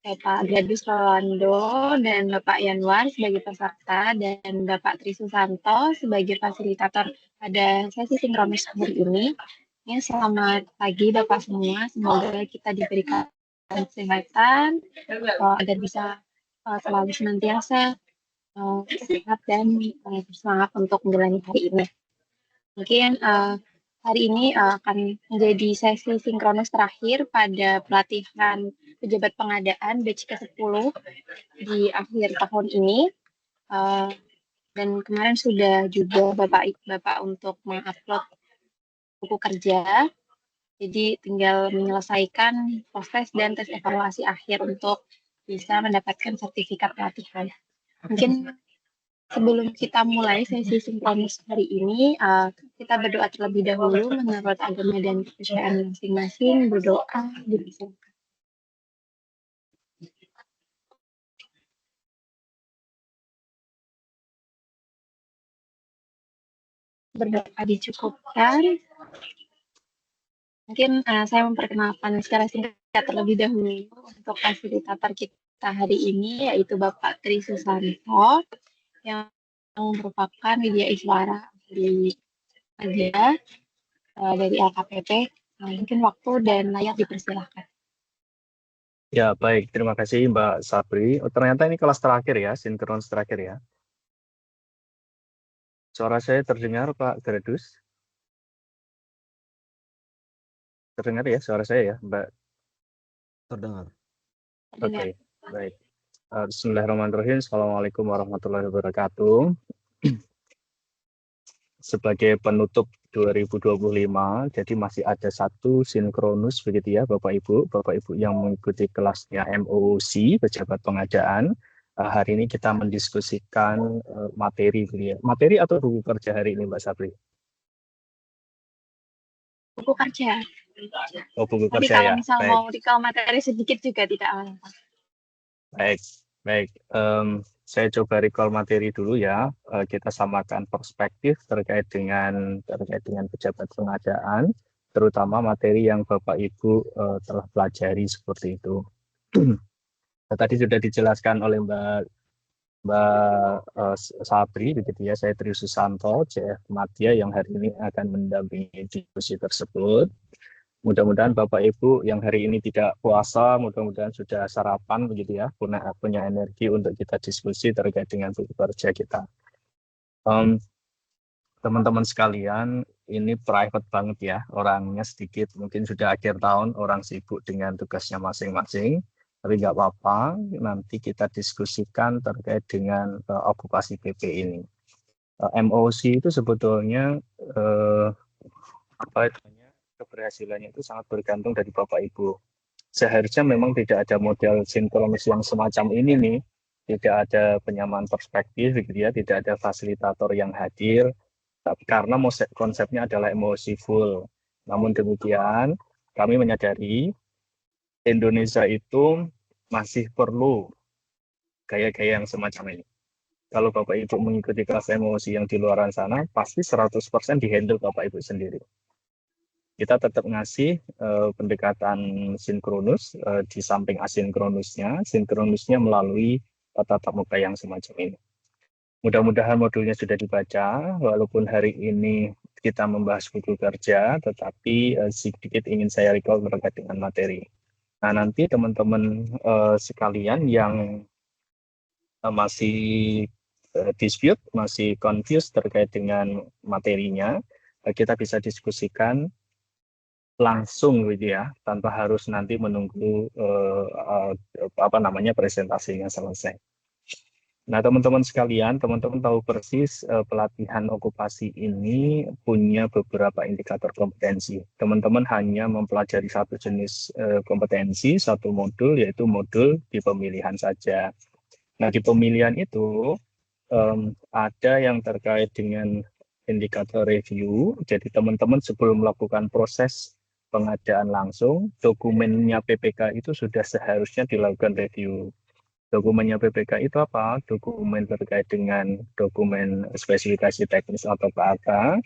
Bapak Gladys Rolando dan Bapak Yanwar sebagai peserta dan Bapak Tri Susanto sebagai fasilitator pada sesi sinkronis hari ini. Ya, selamat pagi Bapak semua. Semoga kita diberikan kesehatan agar bisa selalu senantiasa sehat dan bersemangat untuk menjalani hari ini. Mungkin hari ini akan menjadi sesi sinkronus terakhir pada pelatihan pejabat pengadaan batch ke-10 di akhir tahun ini. Dan kemarin sudah juga Bapak untuk mengupload buku kerja. Jadi tinggal menyelesaikan proses dan tes evaluasi akhir untuk bisa mendapatkan sertifikat pelatihan. Mungkin sebelum kita mulai sesi sinkronus hari ini, kita berdoa terlebih dahulu menurut agama dan kepercayaan masing-masing. Berdoa, dipersilakan. Berdoa dicukupkan. Mungkin saya memperkenalkan secara singkat terlebih dahulu untuk fasilitator kita hari ini, yaitu Bapak Tri Susanto, yang merupakan media iswara di media dari LKPP. Mungkin waktu dan layar dipersilahkan. Ya, baik. Terima kasih Mbak Sabri. Oh, ternyata ini kelas terakhir ya, sinkronis terakhir ya. Suara saya terdengar Pak Gradus? Terdengar ya suara saya ya, Mbak? Terdengar. Oke, baik. Bismillahirrahmanirrahim. Assalamualaikum warahmatullahi wabarakatuh. Sebagai penutup 2025, jadi masih ada satu sinkronus begitu ya Bapak Ibu yang mengikuti kelasnya MOOC, pejabat pengadaan. Hari ini kita mendiskusikan materi atau buku kerja hari ini Mbak Sabri? Buku kerja. Oh, buku Tapi kerja kalau ya. misal Baik. mau recall materi sedikit juga tidak apa-apa. Baik. Saya coba recall materi dulu ya. Kita samakan perspektif terkait dengan pejabat pengadaan, terutama materi yang Bapak Ibu telah pelajari seperti itu. Tadi sudah dijelaskan oleh Mbak Sabri, begitu ya. Saya Tri Susanto, CF Madya yang hari ini akan mendampingi diskusi tersebut. Mudah-mudahan Bapak Ibu yang hari ini tidak puasa, mudah-mudahan sudah sarapan begitu ya, punya energi untuk kita diskusi terkait dengan buku kerja kita. Teman-teman sekalian, ini private banget ya, orangnya sedikit, mungkin sudah akhir tahun, orang sibuk dengan tugasnya masing-masing, tapi nggak apa-apa, nanti kita diskusikan terkait dengan okupasi PP ini. MOC itu sebetulnya keberhasilannya itu sangat bergantung dari Bapak Ibu. Seharusnya memang tidak ada model sinkronis yang semacam ini nih, tidak ada penyamaan perspektif, gitu ya, tidak ada fasilitator yang hadir, karena konsepnya adalah emosi full. Namun demikian, kami menyadari Indonesia itu masih perlu gaya-gaya yang semacam ini. Kalau Bapak Ibu mengikuti kelas emosi yang di luar sana, pasti 100% dihandle Bapak Ibu sendiri. Kita tetap ngasih pendekatan sinkronus di samping asinkronusnya, sinkronusnya melalui tatap muka yang semacam ini. Mudah-mudahan modulnya sudah dibaca, walaupun hari ini kita membahas buku kerja, tetapi sedikit ingin saya recall terkait dengan materi. Nah, nanti teman-teman sekalian yang masih dispute, masih confused terkait dengan materinya, kita bisa diskusikan langsung gitu ya, tanpa harus nanti menunggu presentasinya selesai. Nah, teman-teman sekalian, teman-teman tahu persis pelatihan okupasi ini punya beberapa indikator kompetensi. Teman-teman hanya mempelajari satu jenis kompetensi, satu modul, yaitu modul di pemilihan saja. Nah, di pemilihan itu ada yang terkait dengan indikator review. Jadi teman-teman sebelum melakukan proses pengadaan langsung, dokumennya PPK itu sudah seharusnya dilakukan review. Dokumennya PPK itu apa? Dokumen terkait dengan dokumen spesifikasi teknis atau KAK,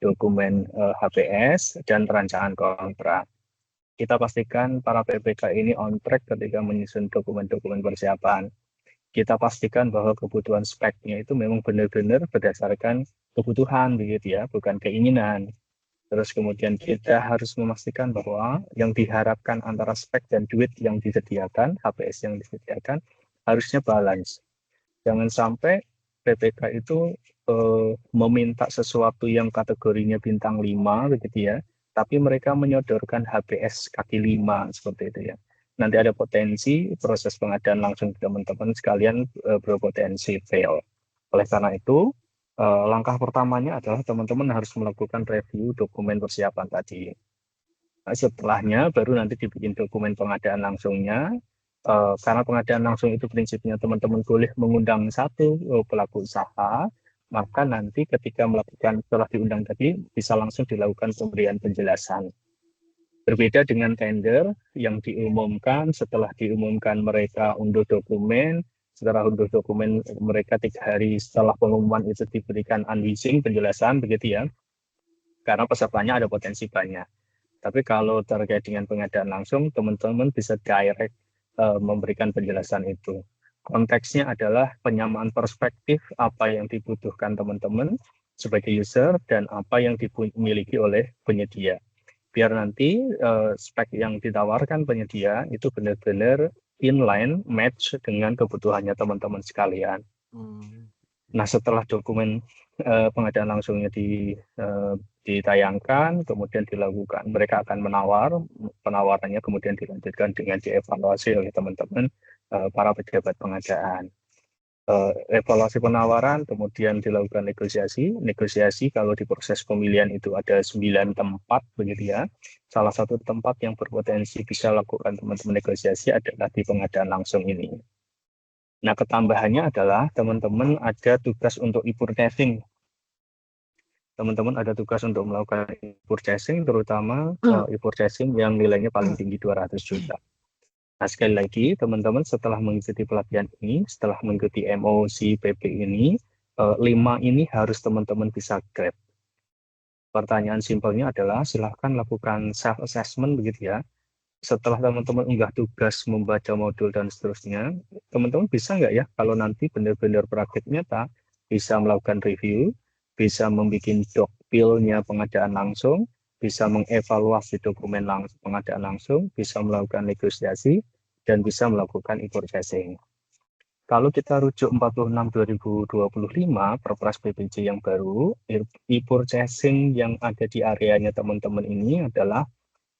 dokumen HPS, dan perancangan kontrak. Kita pastikan para PPK ini on track ketika menyusun dokumen-dokumen persiapan. Kita pastikan bahwa kebutuhan speknya itu memang benar-benar berdasarkan kebutuhan begitu ya, bukan keinginan. Terus kemudian kita harus memastikan bahwa yang diharapkan antara spek dan duit yang disediakan, HPS yang disediakan, harusnya balance. Jangan sampai PPK itu meminta sesuatu yang kategorinya bintang 5 begitu ya, tapi mereka menyodorkan HPS kaki 5 seperti itu ya. Nanti ada potensi proses pengadaan langsung teman-teman sekalian berpotensi fail. Oleh karena itu, langkah pertamanya adalah teman-teman harus melakukan review dokumen persiapan tadi. Nah, setelahnya baru nanti dibikin dokumen pengadaan langsungnya. Karena pengadaan langsung itu prinsipnya teman-teman boleh mengundang satu pelaku usaha, maka nanti ketika melakukan setelah diundang tadi bisa langsung dilakukan pemberian penjelasan. Berbeda dengan tender yang diumumkan, setelah diumumkan mereka unduh dokumen, setelah unduh dokumen mereka 3 hari setelah pengumuman itu diberikan unleashing penjelasan begitu ya, karena pesertanya ada potensi banyak. Tapi kalau terkait dengan pengadaan langsung, teman-teman bisa direct memberikan penjelasan itu. Konteksnya adalah penyamaan perspektif apa yang dibutuhkan teman-teman sebagai user dan apa yang dimiliki oleh penyedia. Biar nanti spek yang ditawarkan penyedia itu benar-benar inline, match dengan kebutuhannya teman-teman sekalian. Nah, setelah dokumen pengadaan langsungnya ditayangkan, kemudian dilakukan, mereka akan penawarannya kemudian dilanjutkan dengan dievaluasi oleh teman-teman para pejabat pengadaan. Evaluasi penawaran, kemudian dilakukan negosiasi kalau di proses pemilihan itu ada 9 tempat begitu ya. Salah satu tempat yang berpotensi bisa lakukan teman-teman negosiasi adalah di pengadaan langsung ini. Nah, ketambahannya adalah teman-teman ada tugas untuk e-purchasing. Teman-teman ada tugas untuk melakukan e-purchasing, terutama e-purchasing yang nilainya paling tinggi 200 juta. Nah, sekali lagi, teman-teman setelah mengikuti pelatihan ini, setelah mengikuti MOC PP ini, 5 ini harus teman-teman bisa grab. Pertanyaan simpelnya adalah, silahkan lakukan self-assessment begitu ya. Setelah teman-teman unggah tugas membaca modul dan seterusnya, teman-teman bisa nggak ya kalau nanti benar-benar praktik nyata, bisa melakukan review, bisa membuat dokpilnya pengadaan langsung, bisa mengevaluasi dokumen pengadaan langsung, bisa melakukan negosiasi, dan bisa melakukan e-purchasing. Kalau kita rujuk 46/2025 Perpres PPJ yang baru, e-purchasing yang ada di areanya teman-teman ini adalah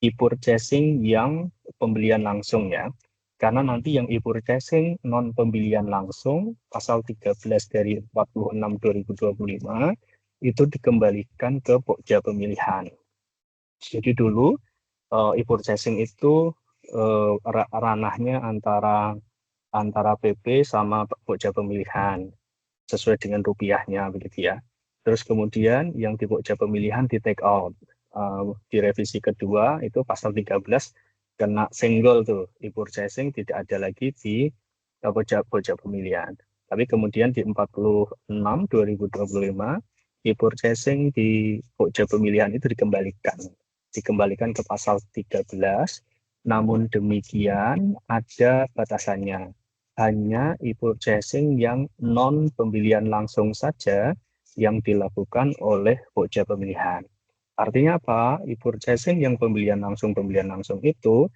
e-purchasing yang pembelian langsung ya. Karena nanti yang e-purchasing non pembelian langsung pasal 13 dari 46/2025 itu dikembalikan ke Pokja pemilihan. Jadi dulu e-purchasing itu ranahnya antara PP sama Pokja pemilihan sesuai dengan rupiahnya begitu ya. Terus kemudian yang di Pokja pemilihan di take out. Di revisi kedua itu pasal 13 kena single tuh e-purchasing tidak ada lagi di Pokja pemilihan. Tapi kemudian di 46/2025 e-purchasing di Pokja pemilihan itu dikembalikan ke pasal 13. Namun demikian ada batasannya. Hanya e-purchasing yang non pembelian langsung saja yang dilakukan oleh Pokja pemilihan. Artinya apa? E-purchasing yang pembelian langsung itu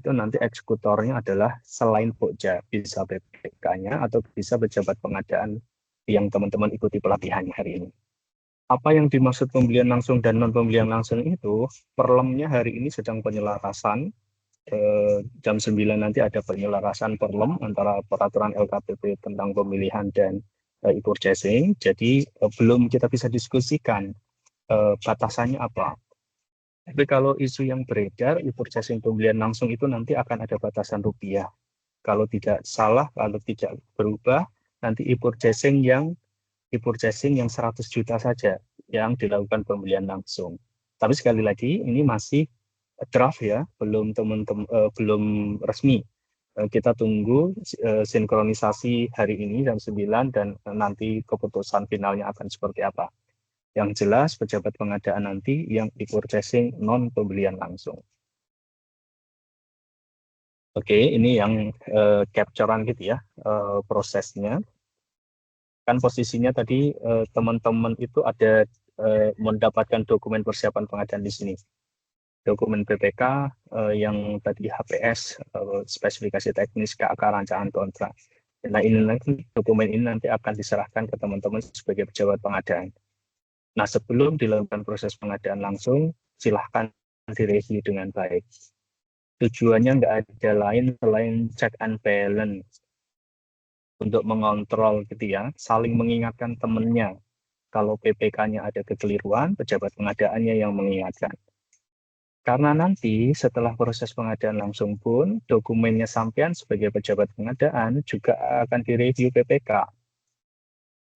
nanti eksekutornya adalah selain Pokja, bisa PPK-nya atau bisa pejabat pengadaan yang teman-teman ikuti pelatihannya hari ini. Apa yang dimaksud pembelian langsung dan non pembelian langsung itu, perlemnya hari ini sedang penyelarasan. Jam 9 nanti ada penyelarasan perlem antara peraturan LKPP tentang pemilihan dan e-purchasing. Jadi belum kita bisa diskusikan batasannya apa. Tapi kalau isu yang beredar, e-purchasing pembelian langsung itu nanti akan ada batasan rupiah. Kalau tidak salah, kalau tidak berubah, nanti e-purchasing yang 100 juta saja yang dilakukan pembelian langsung. Tapi sekali lagi, ini masih draft ya, belum resmi. Kita tunggu sinkronisasi hari ini jam 9 dan nanti keputusan finalnya akan seperti apa. Yang jelas pejabat pengadaan nanti yang e-purchasing non pembelian langsung. Oke, ini yang capture-an gitu ya, prosesnya. Kan posisinya tadi teman-teman itu ada mendapatkan dokumen persiapan pengadaan di sini. Dokumen PPK yang tadi HPS, spesifikasi teknis, KAK, rancangan kontrak. Nah, ini nanti dokumen ini nanti akan diserahkan ke teman-teman sebagai pejabat pengadaan. Nah, sebelum dilakukan proses pengadaan langsung, silahkan direview dengan baik. Tujuannya nggak ada lain selain check and balance untuk mengontrol gitu ya, saling mengingatkan temennya. Kalau PPK-nya ada kekeliruan, pejabat pengadaannya yang mengingatkan. Karena nanti setelah proses pengadaan langsung pun, dokumennya sampean sebagai pejabat pengadaan juga akan direview PPK.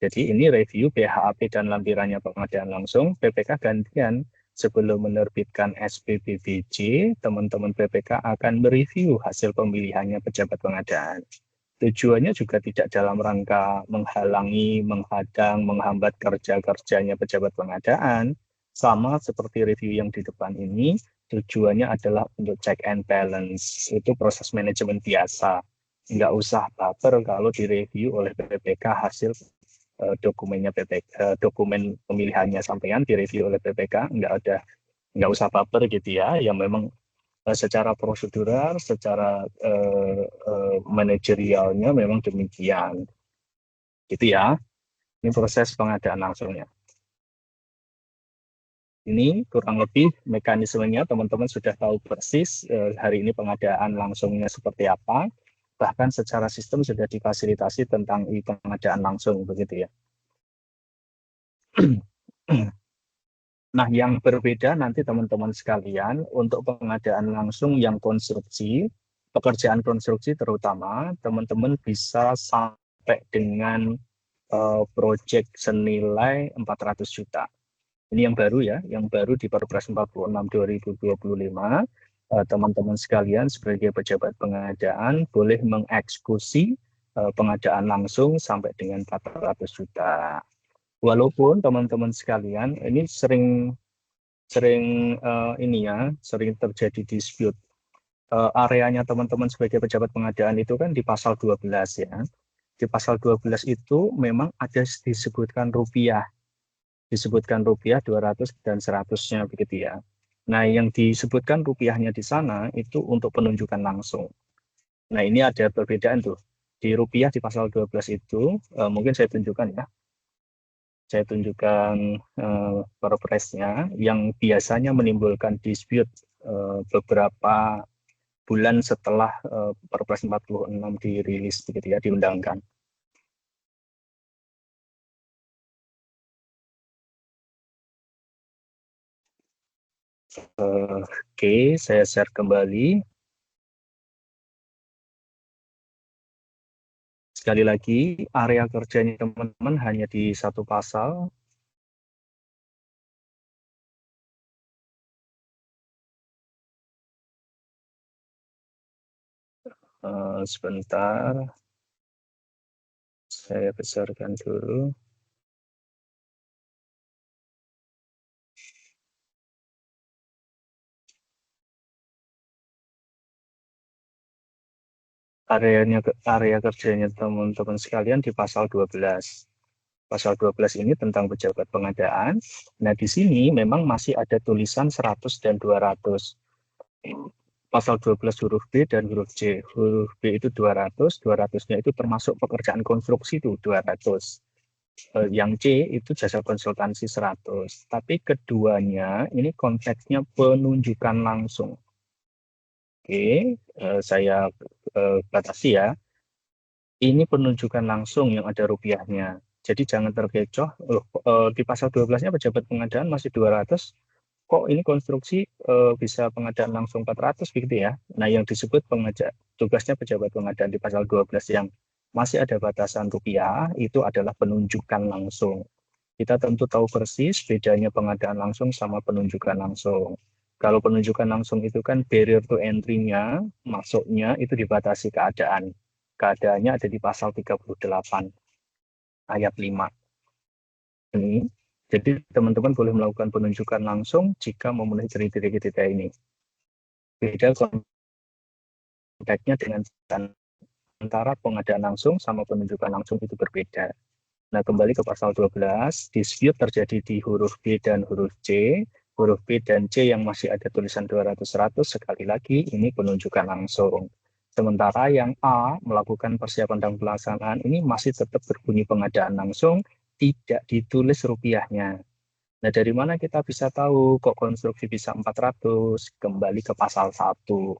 Jadi ini review BHAP dan lampirannya pengadaan langsung, PPK gantian. Sebelum menerbitkan SPPBJ, teman-teman PPK akan mereview hasil pemilihannya pejabat pengadaan. Tujuannya juga tidak dalam rangka menghalangi, menghadang, menghambat kerja-kerjanya pejabat pengadaan. Sama seperti review yang di depan ini, tujuannya adalah untuk check and balance. Itu proses manajemen biasa. Nggak usah baper kalau direview oleh PPK hasil dokumennya dokumen pemilihannya sampean direview oleh PPK, nggak usah baper gitu ya. Yang memang secara prosedural, secara manajerialnya memang demikian, gitu ya. Ini proses pengadaan langsungnya. Ini kurang lebih mekanismenya teman-teman sudah tahu persis hari ini pengadaan langsungnya seperti apa. Bahkan secara sistem sudah difasilitasi tentang pengadaan langsung begitu ya. Nah, yang berbeda nanti teman-teman sekalian untuk pengadaan langsung yang konstruksi, pekerjaan konstruksi terutama, teman-teman bisa sampai dengan proyek senilai 400 juta. Ini yang baru ya, yang baru di Perpres 46 2025. Teman-teman sekalian sebagai pejabat pengadaan boleh mengeksekusi pengadaan langsung sampai dengan 400 juta. Walaupun teman-teman sekalian ini sering sering terjadi dispute. Areanya teman-teman sebagai pejabat pengadaan itu kan di pasal 12 ya. Di pasal 12 itu memang ada disebutkan rupiah 200 dan 100-nya begitu ya. Nah, yang disebutkan rupiahnya di sana itu untuk penunjukan langsung. Nah, ini ada perbedaan tuh. Di rupiah di pasal 12 itu mungkin saya tunjukkan ya. Saya tunjukkan perpresnya yang biasanya menimbulkan dispute beberapa bulan setelah Perpres 46 dirilis begitu ya, diundangkan. Oke, saya share kembali. Sekali lagi, area kerjanya teman-teman hanya di satu pasal. Sebentar, saya besarkan dulu. Area kerjanya teman-teman sekalian di pasal 12. Pasal 12 ini tentang pejabat pengadaan. Nah, di sini memang masih ada tulisan 100 dan 200. Pasal 12 huruf B dan huruf C. Huruf B itu 200, 200-nya itu termasuk pekerjaan konstruksi itu 200. Yang C itu jasa konsultansi 100. Tapi keduanya ini konteksnya penunjukan langsung. Oke, saya batasi ya. Ini penunjukan langsung yang ada rupiahnya. Jadi jangan terkecoh, di pasal 12-nya pejabat pengadaan masih 200, kok ini konstruksi bisa pengadaan langsung 400 begitu ya. Nah, yang disebut tugasnya pejabat pengadaan di pasal 12 yang masih ada batasan rupiah, itu adalah penunjukan langsung. Kita tentu tahu persis bedanya pengadaan langsung sama penunjukan langsung. Kalau penunjukan langsung itu kan barrier to entry-nya, masuknya itu dibatasi keadaan. Keadaannya ada di pasal 38 ayat 5. Ini. Jadi teman-teman boleh melakukan penunjukan langsung jika memenuhi kriteria-kriteria ini. Beda konteksnya dengan antara pengadaan langsung sama penunjukan langsung itu berbeda. Nah, kembali ke pasal 12, dispute terjadi di huruf B dan huruf C. Huruf B dan C yang masih ada tulisan 200-100, sekali lagi ini penunjukan langsung. Sementara yang A melakukan persiapan dan pelaksanaan ini masih tetap berbunyi pengadaan langsung, tidak ditulis rupiahnya. Nah, dari mana kita bisa tahu kok konstruksi bisa 400? Kembali ke pasal 1.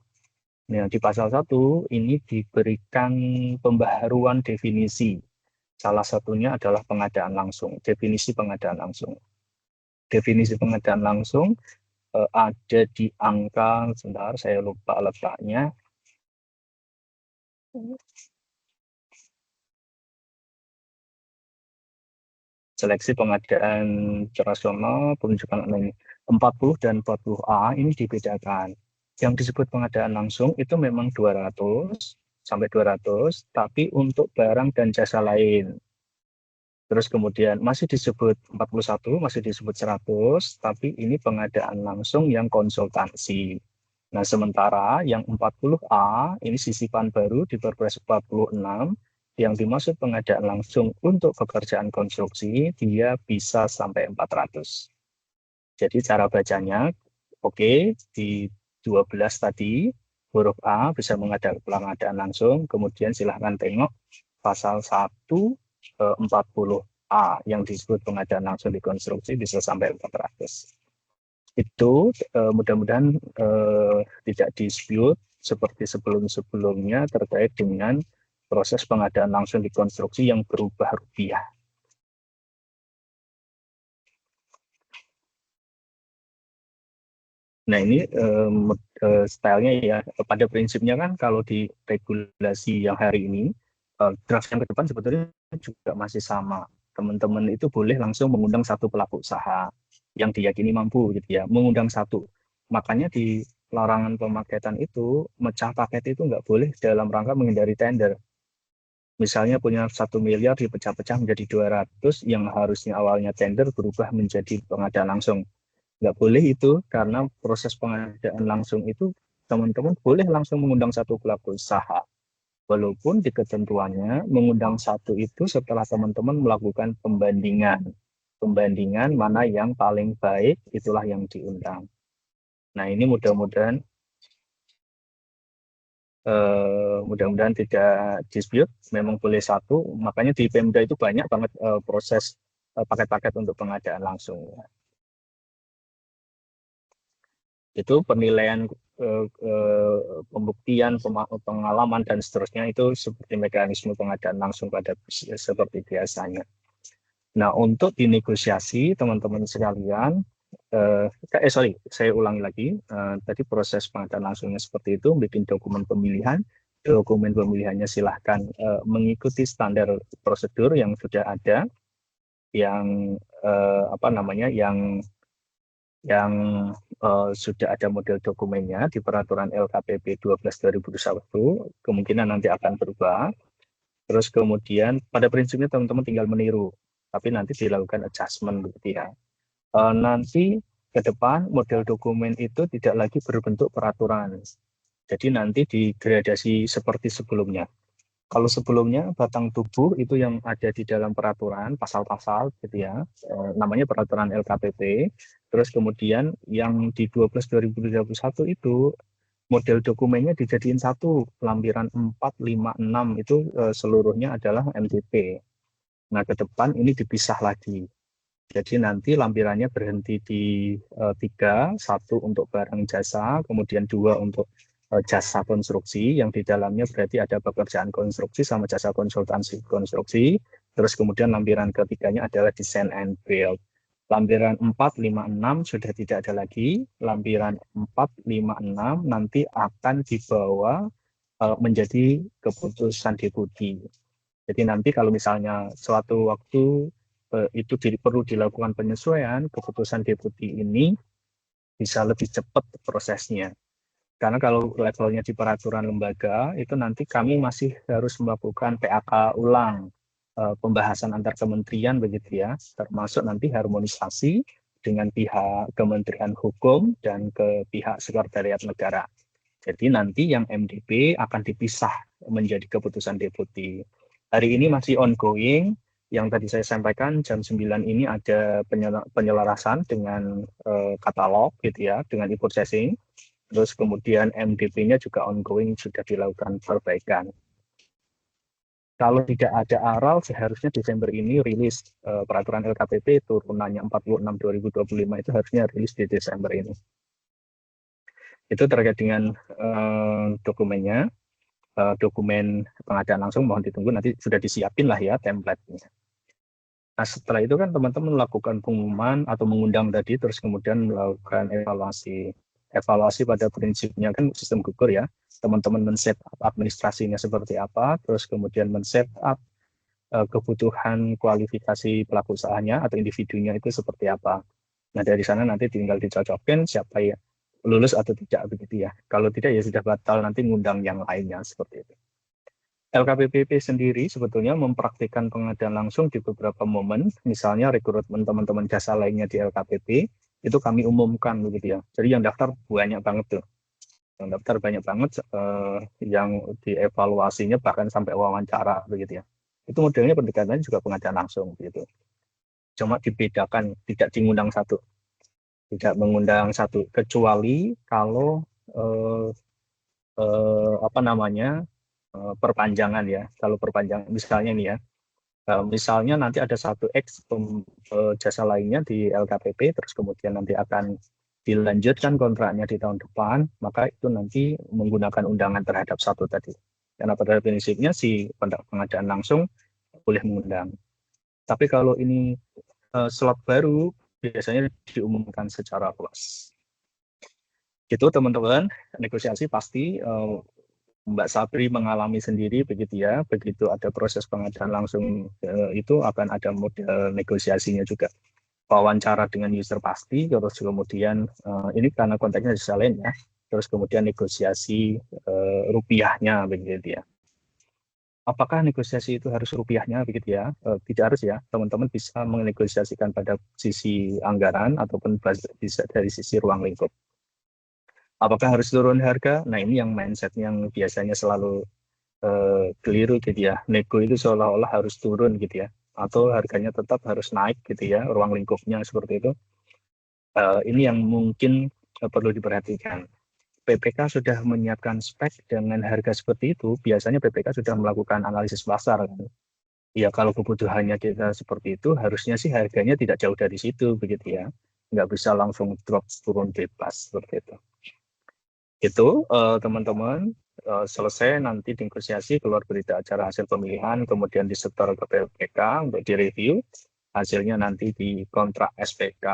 Nah, di pasal 1 ini diberikan pembaharuan definisi. Salah satunya adalah pengadaan langsung, definisi pengadaan langsung. Definisi pengadaan langsung ada di angka, sebentar saya lupa letaknya. Seleksi pengadaan operasional, penunjukan 40 dan 40A ini dibedakan. Yang disebut pengadaan langsung itu memang 200 sampai 200, tapi untuk barang dan jasa lain. Terus kemudian masih disebut 41, masih disebut 100, tapi ini pengadaan langsung yang konsultansi. Nah, sementara yang 40A, ini sisipan baru di Perpres 46, yang dimaksud pengadaan langsung untuk pekerjaan konstruksi, dia bisa sampai 400. Jadi cara bacanya, oke, di 12 tadi, huruf A bisa pengadaan langsung, kemudian silahkan tengok pasal 1, 40A yang disebut pengadaan langsung di konstruksi bisa sampai 400. Itu mudah-mudahan tidak dispute seperti sebelum-sebelumnya terkait dengan proses pengadaan langsung di konstruksi yang berubah rupiah. Nah, ini stylenya ya, pada prinsipnya kan kalau di regulasi yang hari ini, draft yang ke depan sebetulnya juga masih sama. Teman-teman itu boleh langsung mengundang satu pelaku usaha yang diyakini mampu gitu ya, mengundang satu. Makanya di larangan pemaketan itu, mecah paket itu nggak boleh dalam rangka menghindari tender. Misalnya punya 1 miliar dipecah-pecah menjadi 200, yang harusnya awalnya tender berubah menjadi pengadaan langsung. Nggak boleh itu, karena proses pengadaan langsung itu teman-teman boleh langsung mengundang satu pelaku usaha. Walaupun di ketentuannya mengundang satu itu setelah teman-teman melakukan pembandingan. Pembandingan mana yang paling baik, itulah yang diundang. Nah, ini mudah-mudahan tidak dispute, memang boleh satu. Makanya di Pemda itu banyak banget proses paket-paket untuk pengadaan langsung. Itu penilaian pembuktian, pengalaman dan seterusnya itu seperti mekanisme pengadaan langsung pada seperti biasanya. Nah, untuk dinegosiasi teman-teman sekalian, saya ulangi lagi, tadi proses pengadaan langsungnya seperti itu, bikin dokumen pemilihan. Dokumen pemilihannya silahkan mengikuti standar prosedur yang sudah ada, yang sudah ada model dokumennya di peraturan LKPP 12/2021, kemungkinan nanti akan berubah. Terus kemudian pada prinsipnya teman-teman tinggal meniru, tapi nanti dilakukan adjustment begitu ya. Nanti ke depan model dokumen itu tidak lagi berbentuk peraturan. Jadi nanti digradasi seperti sebelumnya. Kalau sebelumnya batang tubuh itu yang ada di dalam peraturan, pasal-pasal gitu ya, namanya peraturan LKPP. Terus kemudian yang di 12/2021 itu model dokumennya dijadiin satu, lampiran 4, 5, 6 itu seluruhnya adalah MDP. Nah, ke depan ini dipisah lagi. Jadi nanti lampirannya berhenti di 3, 1 untuk barang jasa, kemudian 2 untuk jasa konstruksi, yang di dalamnya berarti ada pekerjaan konstruksi sama jasa konsultansi konstruksi. Terus kemudian lampiran ketiganya adalah design and build. Lampiran 4, 5, 6 sudah tidak ada lagi. Lampiran 4, 5, 6 nanti akan dibawa menjadi keputusan deputi. Jadi nanti kalau misalnya suatu waktu itu perlu dilakukan penyesuaian, keputusan deputi ini bisa lebih cepat prosesnya. Karena kalau levelnya di peraturan lembaga, itu nanti kami masih harus melakukan PAK ulang, pembahasan antar kementerian begitu ya, termasuk nanti harmonisasi dengan pihak Kementerian Hukum dan ke pihak Sekretariat Negara. Jadi nanti yang MDP akan dipisah menjadi keputusan deputi. Hari ini masih ongoing. Yang tadi saya sampaikan jam 9 ini ada penyelarasan dengan katalog gitu ya, dengan e-purchasing. Terus kemudian MDP-nya juga ongoing, sudah dilakukan perbaikan. Kalau tidak ada aral, seharusnya Desember ini rilis peraturan LKPP turunannya 46 2025 itu harusnya rilis di Desember ini. Itu terkait dengan dokumennya, dokumen pengadaan langsung mohon ditunggu, nanti sudah disiapin lah ya template-nya. Nah setelah itu kan teman-teman melakukan pengumuman atau mengundang tadi, terus kemudian melakukan evaluasi. Evaluasi pada prinsipnya kan sistem gugur ya, teman-teman men-set up administrasinya seperti apa, terus kemudian men-set up kebutuhan kualifikasi pelaku usahanya atau individunya itu seperti apa. Nah dari sana nanti tinggal dicocokin siapa ya lulus atau tidak begitu ya. Kalau tidak ya sudah batal, nanti ngundang yang lainnya seperti itu. LKPP sendiri sebetulnya mempraktikkan pengadaan langsung di beberapa momen, misalnya rekrutmen teman-teman jasa lainnya di LKPP, itu kami umumkan begitu ya. Jadi yang daftar banyak banget tuh. Yang daftar banyak banget, yang dievaluasinya bahkan sampai wawancara begitu ya. Itu modelnya pendekatan juga pengadaan langsung gitu. Cuma dibedakan, tidak diundang satu. Tidak mengundang satu, kecuali kalau apa namanya, perpanjangan ya. Kalau perpanjangan misalnya nih ya, misalnya nanti ada satu X jasa lainnya di LKPP, terus kemudian nanti akan dilanjutkan kontraknya di tahun depan, maka itu nanti menggunakan undangan terhadap satu tadi. Karena pada prinsipnya si pengadaan langsung boleh mengundang. Tapi kalau ini slot baru, biasanya diumumkan secara luas. Gitu teman-teman, negosiasi pasti Mbak Sabri mengalami sendiri begitu ya, begitu ada proses pengadaan langsung itu akan ada model negosiasinya juga. Wawancara dengan user pasti, terus kemudian ini karena konteksnya bisa lain ya, terus kemudian negosiasi rupiahnya begitu ya. Apakah negosiasi itu harus rupiahnya begitu ya? Tidak harus ya, teman-teman bisa menegosiasikan pada sisi anggaran ataupun bisa dari sisi ruang lingkup. Apakah harus turun harga? Nah ini yang mindset yang biasanya selalu keliru gitu ya. Nego itu seolah-olah harus turun gitu ya, atau harganya tetap harus naik gitu ya, ruang lingkupnya seperti itu. Ini yang mungkin perlu diperhatikan. PPK sudah menyiapkan spek dengan harga seperti itu, biasanya PPK sudah melakukan analisis pasar kan. Ya kalau kebutuhannya kita seperti itu, harusnya sih harganya tidak jauh dari situ begitu ya. Nggak bisa langsung drop turun bebas seperti itu. Itu teman-teman, selesai nanti negosiasi, keluar berita acara hasil pemilihan, kemudian disetor ke PPK untuk direview, hasilnya nanti di kontrak SPK,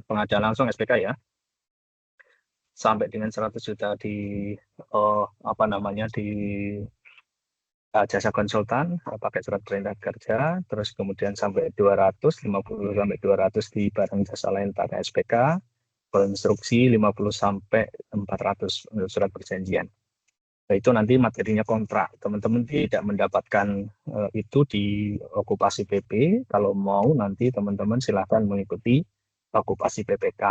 pengadaan langsung SPK ya, sampai dengan 100 juta di apa namanya di jasa konsultan pakai surat perintah kerja, terus kemudian sampai 250 sampai 200 di barang jasa lain pakai SPK, konstruksi 50 sampai 400 untuk surat perjanjian. Nah, itu nanti materinya kontrak. Teman-teman tidak mendapatkan itu di okupasi PP. Kalau mau nanti teman-teman silahkan mengikuti okupasi PPK.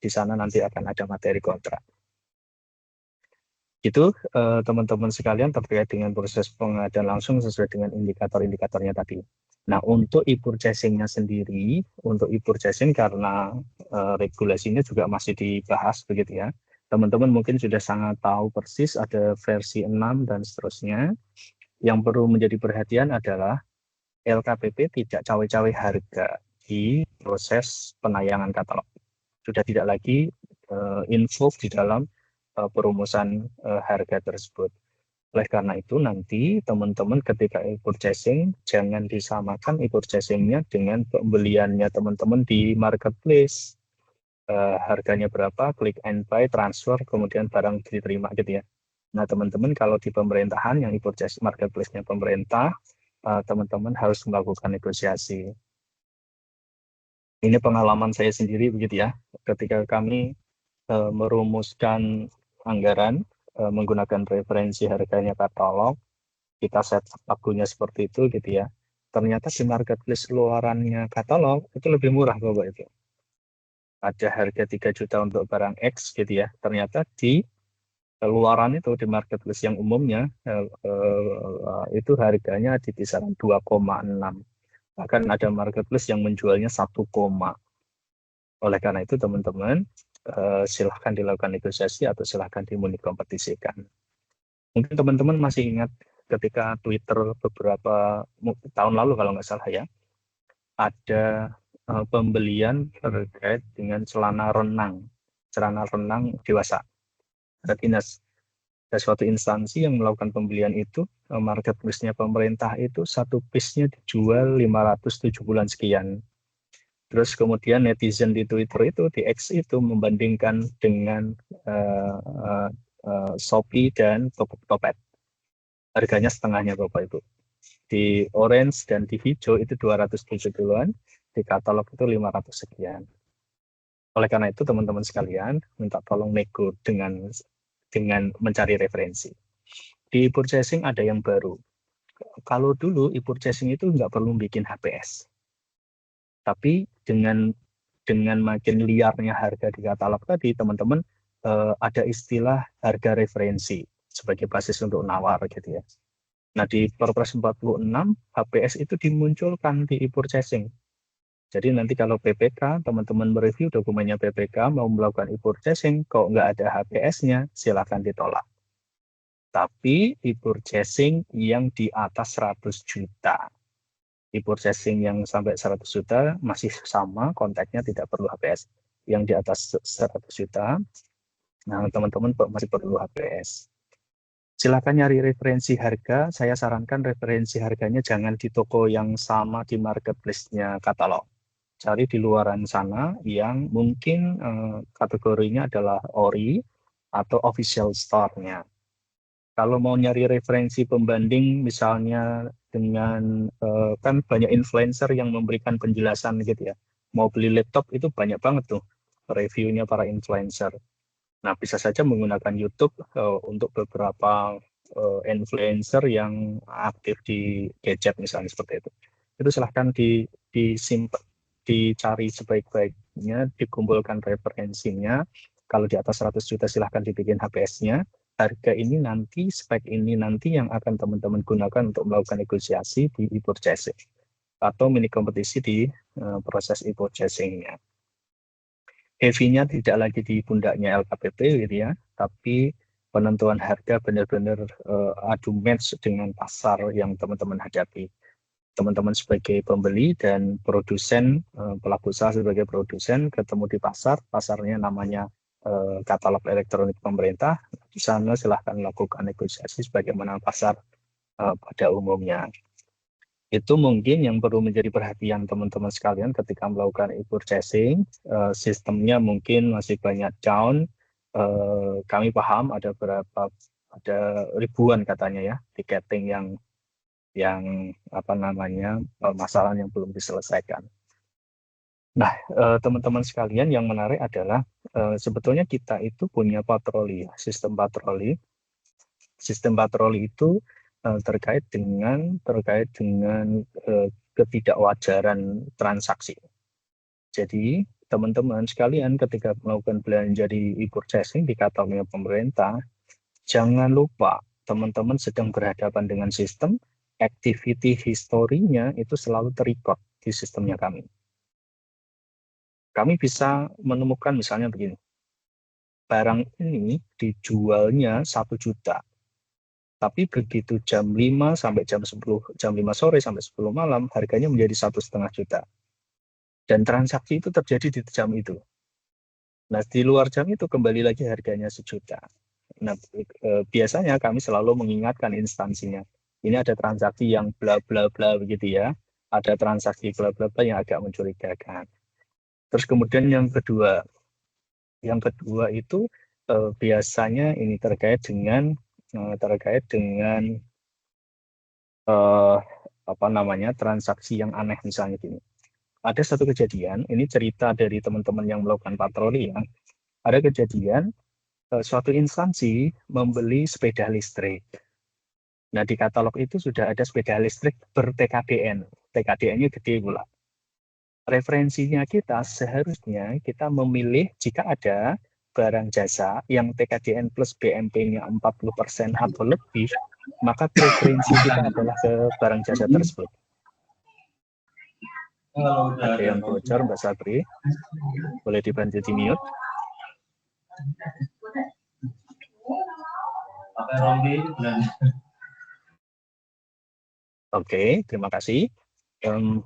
Di sana nanti akan ada materi kontrak. Itu teman-teman sekalian terkait dengan proses pengadaan langsung sesuai dengan indikator-indikatornya tadi. Nah, untuk e-purchasing-nya sendiri, untuk e-purchasing karena regulasinya juga masih dibahas begitu ya. Teman-teman mungkin sudah sangat tahu persis ada versi 6 dan seterusnya. Yang perlu menjadi perhatian adalah LKPP tidak cawe-cawe harga di proses penayangan katalog. Sudah tidak lagi info di dalam perumusan harga tersebut. Oleh karena itu nanti teman-teman ketika e-purchasing jangan disamakan e-purchasingnya dengan pembeliannya teman-teman di marketplace. Harganya berapa, klik and buy, transfer, kemudian barang diterima gitu ya. Nah teman-teman kalau di pemerintahan yang e-purchase marketplace-nya pemerintah, teman-teman harus melakukan negosiasi. Ini pengalaman saya sendiri begitu ya, ketika kami merumuskan anggaran menggunakan referensi harganya katalog, kita set pagunya seperti itu gitu ya. Ternyata di marketplace luarannya katalog itu lebih murah Bapak itu. Ada harga 3 juta untuk barang X gitu ya. Ternyata di Keluaran itu di marketplace yang umumnya itu harganya di kisaran 2,6. Bahkan ada marketplace yang menjualnya 1, oleh karena itu teman-teman silahkan dilakukan negosiasi atau silahkan kompetisikan. Mungkin teman-teman masih ingat ketika Twitter beberapa tahun lalu kalau nggak salah ya, ada pembelian terkait dengan celana renang dewasa. Ada suatu instansi yang melakukan pembelian itu, marketplace-nya pemerintah itu satu piece-nya dijual 507 sekian. Terus kemudian netizen di Twitter itu, di X itu membandingkan dengan Shopee dan Tokped. Harganya setengahnya Bapak Ibu. Di orange dan di hijau itu 270-an, di katalog itu 500 sekian. Oleh karena itu teman-teman sekalian, minta tolong nego dengan mencari referensi. Di e-purchasing ada yang baru. Kalau dulu e-purchasing itu nggak perlu bikin HPS. Tapi dengan makin liarnya harga di katalog tadi, teman-teman ada istilah harga referensi sebagai basis untuk nawar gitu ya. Nah, di Perpres 46 HPS itu dimunculkan di e-purchasing. Jadi nanti kalau PPK, teman-teman mereview dokumennya PPK mau melakukan e-purchasing, kok nggak ada HPS-nya, silakan ditolak. Tapi e-purchasing yang di atas 100 juta. E-purchasing yang sampai 100 juta masih sama, kontaknya tidak perlu HPS. Yang di atas 100 juta, nah teman-teman masih perlu HPS. Silakan nyari referensi harga. Saya sarankan referensi harganya jangan di toko yang sama di marketplace-nya katalog. Cari di luaran sana yang mungkin kategorinya adalah ori atau official store-nya. Kalau mau nyari referensi pembanding misalnya dengan kan banyak influencer yang memberikan penjelasan gitu ya. Mau beli laptop itu banyak banget tuh reviewnya para influencer. Nah, bisa saja menggunakan YouTube untuk beberapa influencer yang aktif di gadget misalnya seperti itu. Itu silahkan dicari sebaik-baiknya, dikumpulkan referensinya. Kalau di atas 100 juta silahkan dibikin HPS-nya. Harga ini nanti, spek ini nanti yang akan teman-teman gunakan untuk melakukan negosiasi di e-purchasing atau mini kompetisi di proses e-purchasing-nya. Heavy-nya tidak lagi di pundaknya LKPP gitu ya, tapi penentuan harga benar-benar adu match dengan pasar yang teman-teman hadapi. Teman-teman sebagai pembeli dan produsen, pelaku usaha sebagai produsen ketemu di pasarnya namanya katalog elektronik pemerintah, di sana silahkan lakukan negosiasi sebagaimana pasar pada umumnya. Itu mungkin yang perlu menjadi perhatian teman-teman sekalian ketika melakukan e-purchasing. Sistemnya mungkin masih banyak down. Kami paham ada ribuan katanya ya tiketing yang apa namanya masalah yang belum diselesaikan. Nah, teman-teman sekalian, yang menarik adalah sebetulnya kita itu punya patroli, sistem patroli. Sistem patroli itu terkait dengan ketidakwajaran transaksi. Jadi teman-teman sekalian ketika melakukan belanja di e-purchasing di katalognya pemerintah, jangan lupa teman-teman sedang berhadapan dengan sistem, activity historinya itu selalu terrecord di sistemnya kami. Kami bisa menemukan misalnya begini, barang ini dijualnya 1 juta. Tapi begitu jam 5 sampai jam 10, jam 5 sore sampai 10 malam, harganya menjadi 1,5 juta. Dan transaksi itu terjadi di jam itu. Nah, di luar jam itu kembali lagi harganya 1 juta. Nah, biasanya kami selalu mengingatkan instansinya. Ini ada transaksi yang bla bla bla begitu ya. Ada transaksi bla bla bla yang agak mencurigakan. Terus kemudian yang kedua itu biasanya ini terkait dengan transaksi yang aneh misalnya gini. Ada satu kejadian, ini cerita dari teman-teman yang melakukan patroli ya. Ada kejadian suatu instansi membeli sepeda listrik. Nah, di katalog itu sudah ada sepeda listrik ber-TKDN. TKDN-nya gede pula. Referensinya kita seharusnya kita memilih jika ada barang jasa yang TKDN plus BMP-nya 40% atau lebih, maka preferensi kita adalah ke barang jasa tersebut. Ada yang bocor, Mbak Sabri? Boleh dibantu di mute. Oke, terima kasih.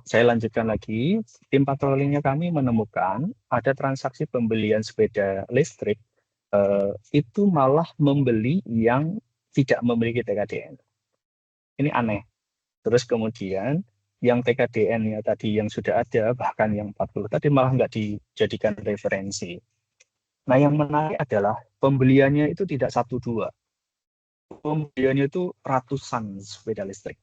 Saya lanjutkan lagi. Tim patrolinya kami menemukan ada transaksi pembelian sepeda listrik itu malah membeli yang tidak memiliki TKDN. Ini aneh. Terus kemudian yang TKDN-nya tadi yang sudah ada, bahkan yang 40 tadi malah nggak dijadikan referensi. Nah, yang menarik adalah pembeliannya itu tidak satu dua. Pembeliannya itu ratusan sepeda listrik.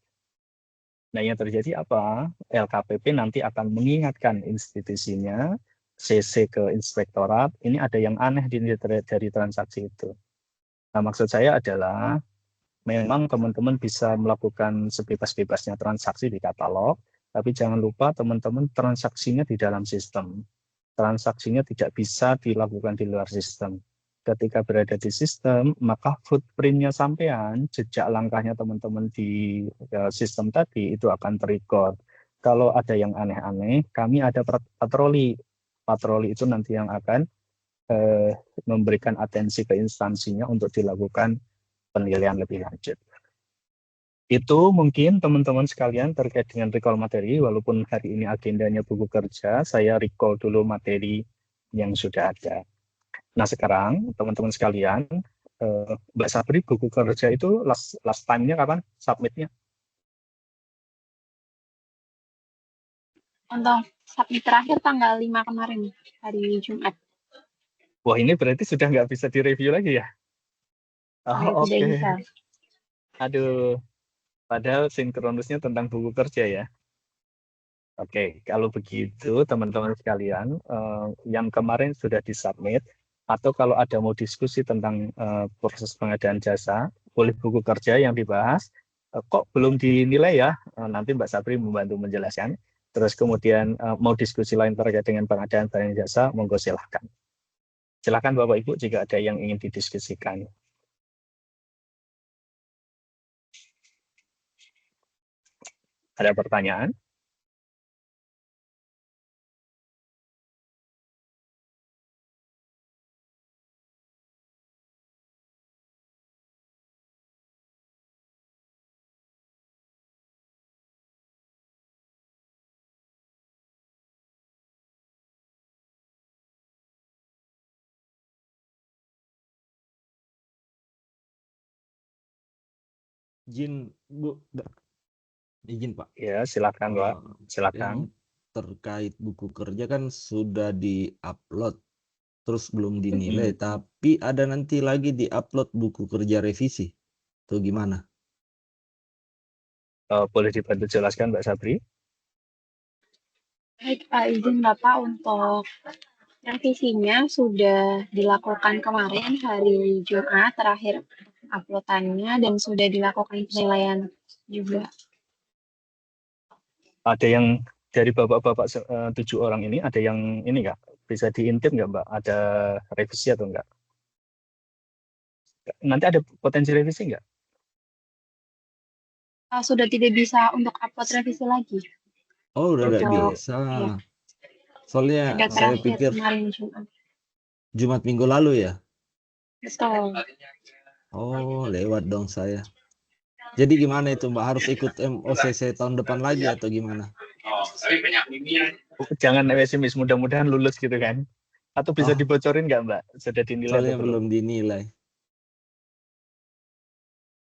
Nah, yang terjadi apa? LKPP nanti akan mengingatkan institusinya, CC ke inspektorat, ini ada yang aneh dari transaksi itu. Nah, maksud saya adalah memang teman-teman bisa melakukan sebebas-bebasnya transaksi di katalog, tapi jangan lupa teman-teman transaksinya di dalam sistem. Transaksinya tidak bisa dilakukan di luar sistem. Ketika berada di sistem, maka footprint-nya sampean, jejak langkahnya teman-teman di sistem tadi itu akan terrecord. Kalau ada yang aneh-aneh, kami ada patroli. Patroli itu nanti yang akan memberikan atensi ke instansinya untuk dilakukan penilaian lebih lanjut. Itu mungkin teman-teman sekalian terkait dengan recall materi, walaupun hari ini agendanya buku kerja, saya recall dulu materi yang sudah ada. Nah, sekarang teman-teman sekalian, Mbak Sabri, buku kerja itu last time-nya kapan? Submit-nya? Untuk submit terakhir tanggal 5 kemarin, hari Jumat. Wah, ini berarti sudah nggak bisa direview lagi ya? Oh, Tidak oke. bisa. Aduh, padahal sinkronusnya tentang buku kerja ya. Oke, kalau begitu teman-teman sekalian, yang kemarin sudah disubmit, atau kalau ada mau diskusi tentang proses pengadaan jasa, boleh buku kerja yang dibahas, kok belum dinilai ya, nanti Mbak Sabri membantu menjelaskan. Terus kemudian mau diskusi lain terkait dengan pengadaan barang jasa, monggo silahkan. Silahkan Bapak Ibu jika ada yang ingin didiskusikan. Ada pertanyaan? Izin Bu, izin Pak. Ya, silakan Pak. Silakan. Yang terkait buku kerja kan sudah di-upload, terus belum dinilai, tapi ada nanti lagi di-upload buku kerja revisi. Itu gimana? Boleh dibantu jelaskan Mbak Sabri? Baik, Pak, izin Bapak untuk revisinya sudah dilakukan kemarin hari Jumat terakhir uploadannya dan sudah dilakukan penilaian juga. Ada yang dari bapak-bapak 7 orang ini, ada yang ini nggak? Bisa diintip nggak Mbak? Ada revisi atau enggak? Nanti ada potensi revisi nggak? Sudah tidak bisa untuk upload revisi lagi. Oh, udah nggak Untuk bisa. ya, Soalnya sudah saya terakhir pikir kemarin Jumat. Jumat minggu lalu ya. Betul. Oh, lewat dong saya. Jadi gimana itu Mbak? Harus ikut MOCC tahun depan lagi atau gimana? Jangan pesimis, mudah-mudahan lulus gitu kan. Atau bisa Oh, dibocorin nggak Mbak? Sudah dinilai soalnya atau belum? belum dinilai.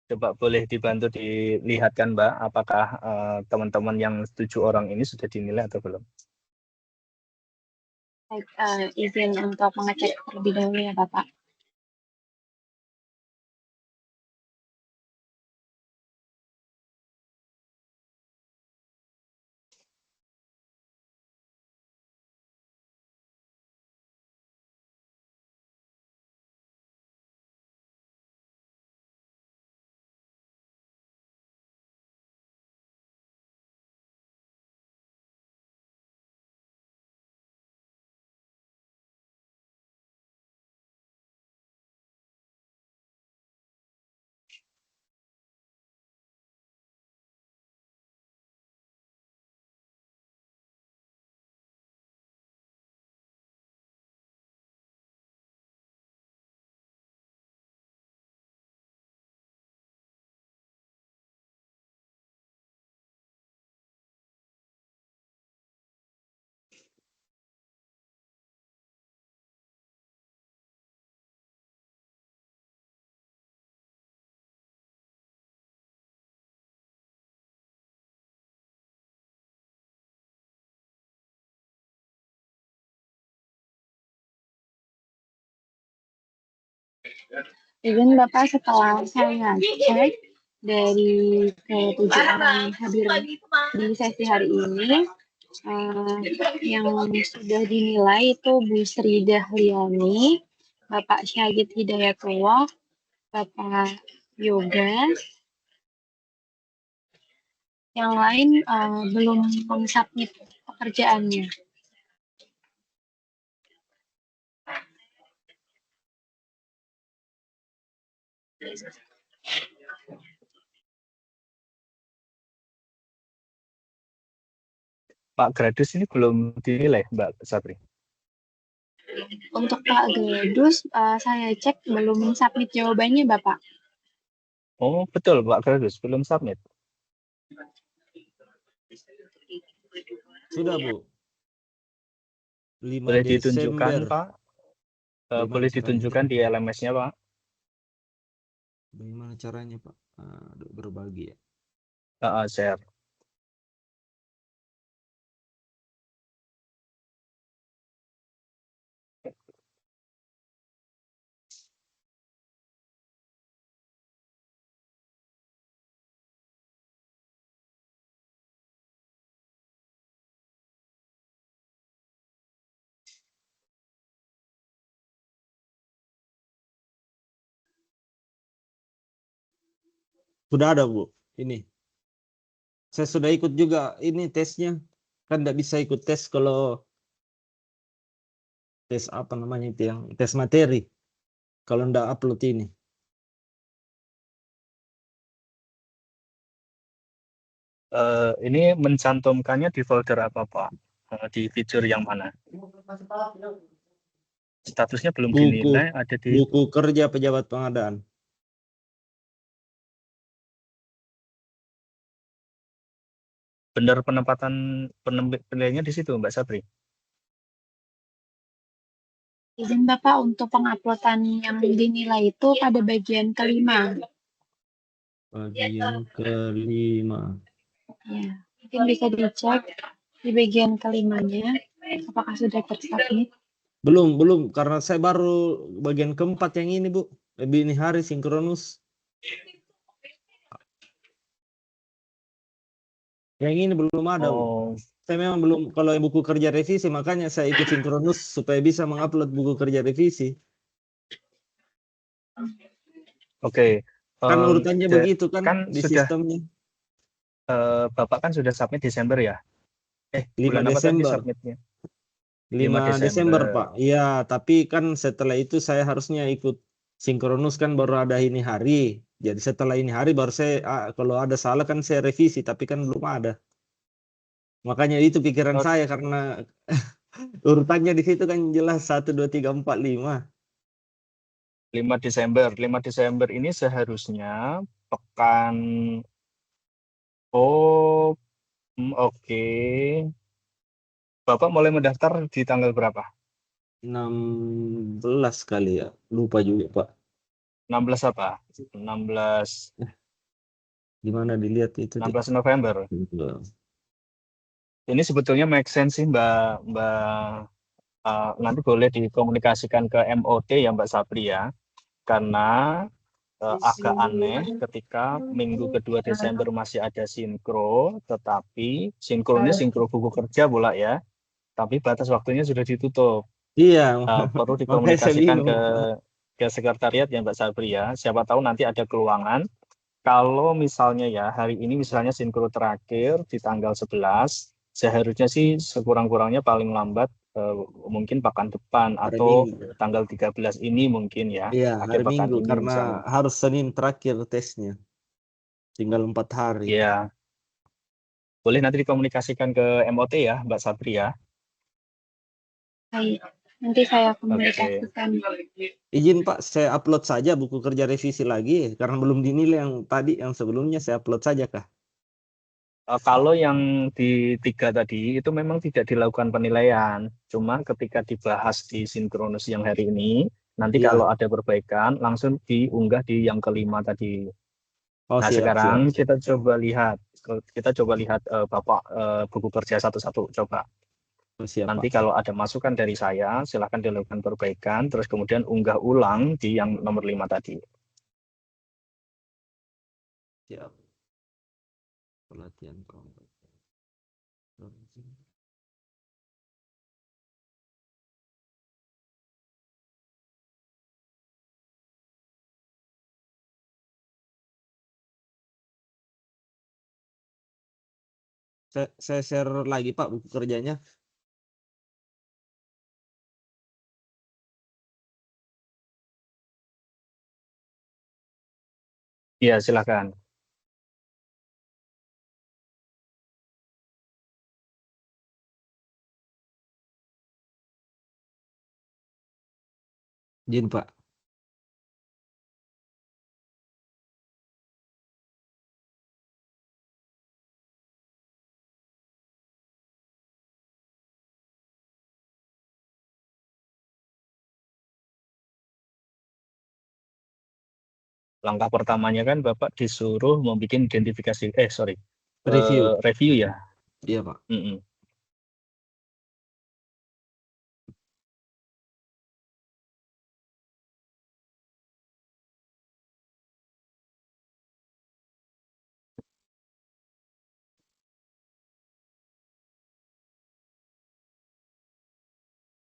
Coba boleh dibantu dilihatkan Mbak, apakah teman-teman yang 7 orang ini sudah dinilai atau belum? Baik, izin untuk mengecek terlebih dahulu ya Bapak. Izin Bapak, setelah saya cek dari ketujuh orang hadir di sesi hari ini, yang sudah dinilai itu Bu Sri Dahliani, Bapak Syagit Hidayatullah, Bapak Yoga, yang lain belum mensubmit pekerjaannya. Pak Gradus ini belum dinilai, Mbak Sapri. Untuk Pak Gradus, saya cek belum submit jawabannya, Bapak. Oh, betul Pak Gradus belum submit. Sudah, Bu. 5 Boleh ditunjukkan, Desember. Pak? Gimana Boleh caranya, ditunjukkan di LMS-nya, Pak? Bagaimana caranya, Pak? Aduh, berbagi ya. Share. Sudah ada, Bu. Ini. Saya sudah ikut juga ini tesnya. Kan tidak bisa ikut tes kalau tes apa namanya itu yang tes materi. Kalau ndak upload ini. Ini mencantumkannya di folder apa, Pak? Di fitur yang mana? Statusnya belum dinilai, ada di Buku kerja pejabat pengadaan. benar penempatan penilaiannya di situ, Mbak Sapri. Izin Bapak, untuk penguploadan yang dinilai itu pada bagian kelima. Bagian kelima. Ya, mungkin bisa dicek di bagian kelimanya, apakah sudah tersubmit. Belum, karena saya baru bagian keempat yang ini, Bu. Lebih ini hari sinkronus. Yang ini belum ada, Bu. Oh, Saya memang belum, kalau yang buku kerja revisi, makanya saya ikut sinkronus supaya bisa mengupload buku kerja revisi. oke. Kan urutannya begitu kan, Kan di sudah sistemnya. Bapak kan sudah submit Desember ya? 5 Bulan apa tadi Desember. submitnya? 5 Desember, Pak. Iya, tapi kan setelah itu saya harusnya ikut sinkronus kan baru ada ini hari. Jadi setelah ini hari baru saya, kalau ada salah kan saya revisi, tapi kan belum ada. Makanya itu pikiran Oh, saya karena urutannya di situ kan jelas 1, 2, 3, 4, 5. 5 Desember. 5 Desember ini seharusnya pekan. Oh, oke. Bapak mulai mendaftar di tanggal berapa? 16 kali ya. Lupa juga, Pak. 16 apa? 16 Gimana dilihat itu? 16 November. Gitu. Ini sebetulnya make sense sih, Mbak. Nanti boleh dikomunikasikan ke MOT ya, Mbak Sapri ya. Karena agak aneh ketika minggu kedua Desember masih ada sinkro, tetapi sinkronnya sinkro buku kerja pula ya. Tapi batas waktunya sudah ditutup. Iya, Perlu makanya saya dikomunikasikan bingung. ke sekretariat ya Mbak Sabri ya. Siapa tahu nanti ada keluangan. Kalau misalnya ya hari ini misalnya sinkro terakhir di tanggal 11, seharusnya sih sekurang-kurangnya paling lambat mungkin pekan depan Hari atau Minggu. tanggal 13 ini mungkin ya. Iya, Akhir hari pekan Minggu ini karena misalnya. harus Senin terakhir tesnya. Tinggal 4 hari. Ya, boleh nanti dikomunikasikan ke MOT ya Mbak Sabri ya. Baik, nanti saya Oke. komunikasikan. Izin Pak, saya upload saja buku kerja revisi lagi karena belum dinilai yang tadi, yang sebelumnya saya upload saja kah? Kalau yang di 3 tadi itu memang tidak dilakukan penilaian, cuma ketika dibahas di sinkronus yang hari ini, nanti Iya. kalau ada perbaikan langsung diunggah di yang kelima tadi. Oh, Nah siap, sekarang siap. kita coba lihat Bapak buku kerja satu-satu coba. Siap, Nanti Pak. kalau ada masukan dari saya, silahkan dilakukan perbaikan, terus kemudian unggah ulang di yang nomor 5 tadi. Siap. Pelatihan kompetensi. Saya share lagi Pak buku kerjanya. Iya, silakan. Jin Pak. Langkah pertamanya kan Bapak disuruh membuat identifikasi, Review. review ya. Iya Pak.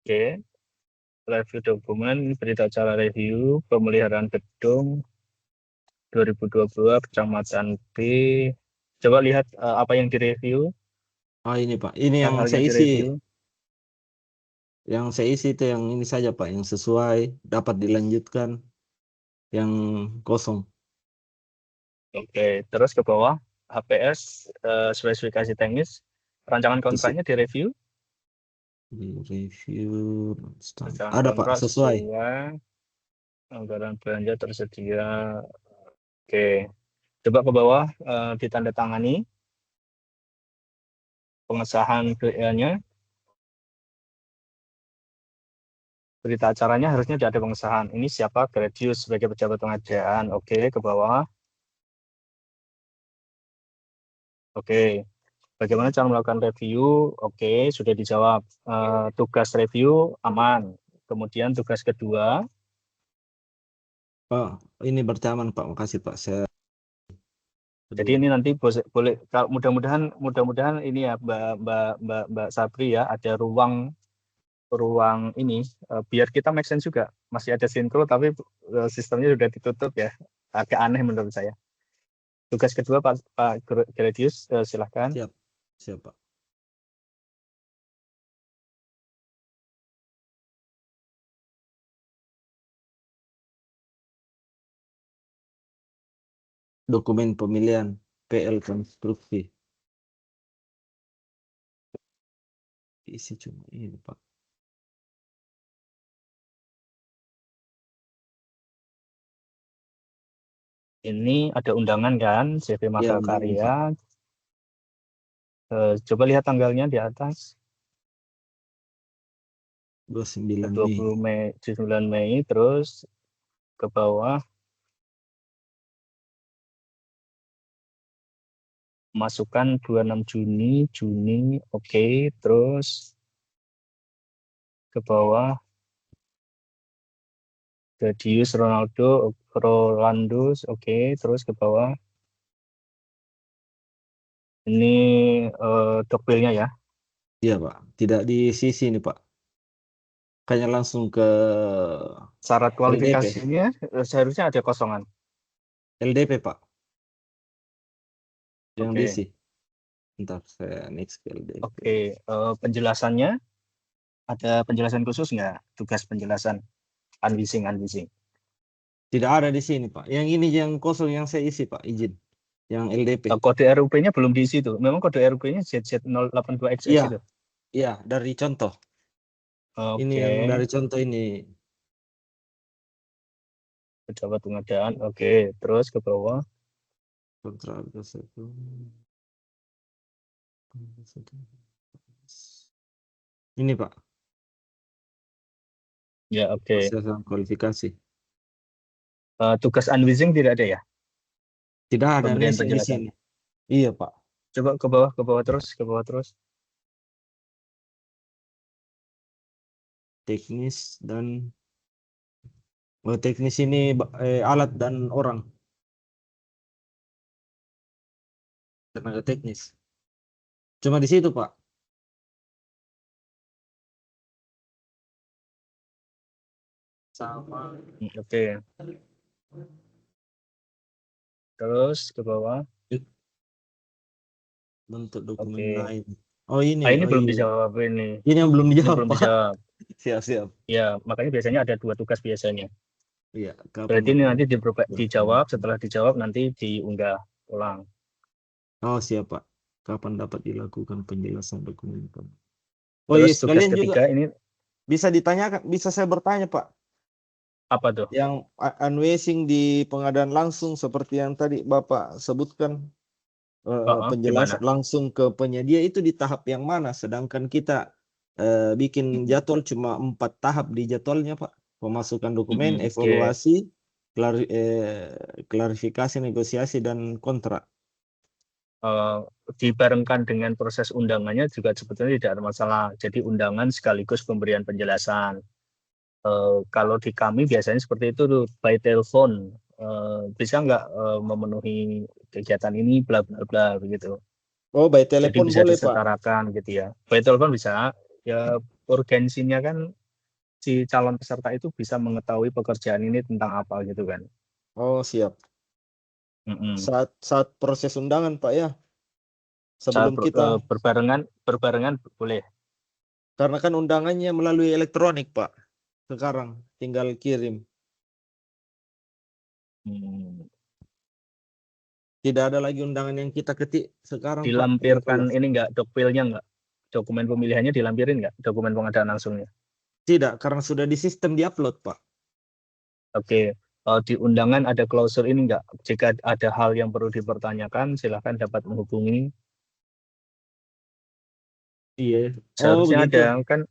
Oke, review dokumen, berita acara review, pemeliharaan gedung 2022, Kecamatan B. Coba lihat apa yang direview. Oh ini Pak, ini yang Hal-hal saya yang isi. direview. Yang saya isi itu yang ini saja Pak, yang sesuai, dapat dilanjutkan, yang kosong. Oke, terus ke bawah, HPS, spesifikasi teknis, rancangan kontraknya direview. Di review. Rancangan Ada Pak, kontrak sesuai. Anggaran belanja tersedia. Oke, coba ke bawah, ditandatangani pengesahan PL-nya. Berita acaranya harusnya tidak ada pengesahan. Ini siapa? Gradius sebagai pejabat pengadaan. Oke, ke bawah. Oke, bagaimana cara melakukan review? Oke, sudah dijawab. Tugas review aman. Kemudian tugas kedua. Oh, ini berarti aman Pak, makasih Pak. Jadi ini nanti boleh, mudah-mudahan ini ya Mbak Sabri ya, ada ruang ini biar kita make sense juga. Masih ada sinkro tapi sistemnya sudah ditutup ya. Agak aneh menurut saya. Tugas kedua Pak Gradius, silahkan. Siap Pak. Dokumen pemilihan PL konstruksi. Isi cuma ini Pak. Ini ada undangan kan, CV Mahakarya. Coba lihat tanggalnya di atas. 29 Mei. 29 Mei, terus ke bawah. Masukkan 26 Juni, oke. Terus ke bawah. Gradius Rolandus, oke. Terus ke bawah. Ini dokpilnya ya. Iya Pak, tidak di sisi ini Pak. Kayaknya langsung ke Syarat kualifikasinya seharusnya ada kosongan. LDP Pak. Yang Oke. diisi. Ntar saya next ke LDP. Oke, penjelasannya ada penjelasan khusus nggak? Tugas penjelasan unleashing. Tidak ada di sini Pak. Yang ini yang kosong yang saya isi Pak, izin. Yang LDP. Kode RUP-nya belum diisi tuh. Memang kode RUP-nya ZZ082XX Iya. itu. Iya, dari contoh. Oke. Ini yang dari contoh ini. Pejabat pengadaan. Oke, terus ke bawah. Kontrak ini Pak. Ya, oke. Proses kualifikasi. Tugas unleashing tidak ada ya? Tidak ada Pemberian di penjelasan. sini. Iya Pak. Coba ke bawah terus. teknis dan teknis ini alat dan orang, tenaga teknis. Cuma di situ, Pak. Sama. Oke. Terus ke bawah. Bentuk dokumen Oke. lain. Oh ini, Ini oh belum iya. dijawab ini. Ini yang belum Ini dijawab, belum Pak. dijawab. Siap. Ya, makanya biasanya ada 2 tugas biasanya. Iya, Berarti ini nanti kapan dijawab, setelah dijawab nanti diunggah ulang. Oh, siap, Pak. Kapan dapat dilakukan penjelasan dokumen? Oh Terus iya, tugas sekalian juga ketiga ini bisa ditanyakan, bisa saya bertanya, Pak. apa tuh? Yang unwasing di pengadaan langsung seperti yang tadi Bapak sebutkan, Gimana? penjelasan langsung ke penyedia itu di tahap yang mana? Sedangkan kita bikin jadwal cuma 4 tahap di jadwalnya, Pak. Pemasukan dokumen, Oke. evaluasi, klarifikasi, negosiasi, dan kontrak. Eh, dibarengkan dengan proses undangannya juga sebetulnya tidak ada masalah. Jadi undangan sekaligus pemberian penjelasan. Kalau di kami biasanya seperti itu tuh, by telepon. Bisa nggak memenuhi kegiatan ini, bla bla bla begitu. Oh, by Jadi telepon bisa boleh, Pak. disetarakan gitu ya. By telepon bisa. Ya urgensinya kan si calon peserta itu bisa mengetahui pekerjaan ini tentang apa gitu kan. Oh, siap. Mm-mm. Saat proses undangan, Pak, ya. Saat Sebelum kita, berbarengan boleh. karena kan undangannya melalui elektronik, Pak. Sekarang tinggal kirim. Hmm. Tidak ada lagi undangan yang kita ketik sekarang, Pak. Dilampirkan ini enggak dokpilnya enggak? Dokumen pemilihannya dilampirin enggak? Dokumen pengadaan langsungnya. Tidak, karena sudah di sistem diupload, Pak. Oke. Di undangan ada klausul ini enggak? Jika ada hal yang perlu dipertanyakan, silakan dapat menghubungi. Iya. Oh, Seharusnya begitu. ada kan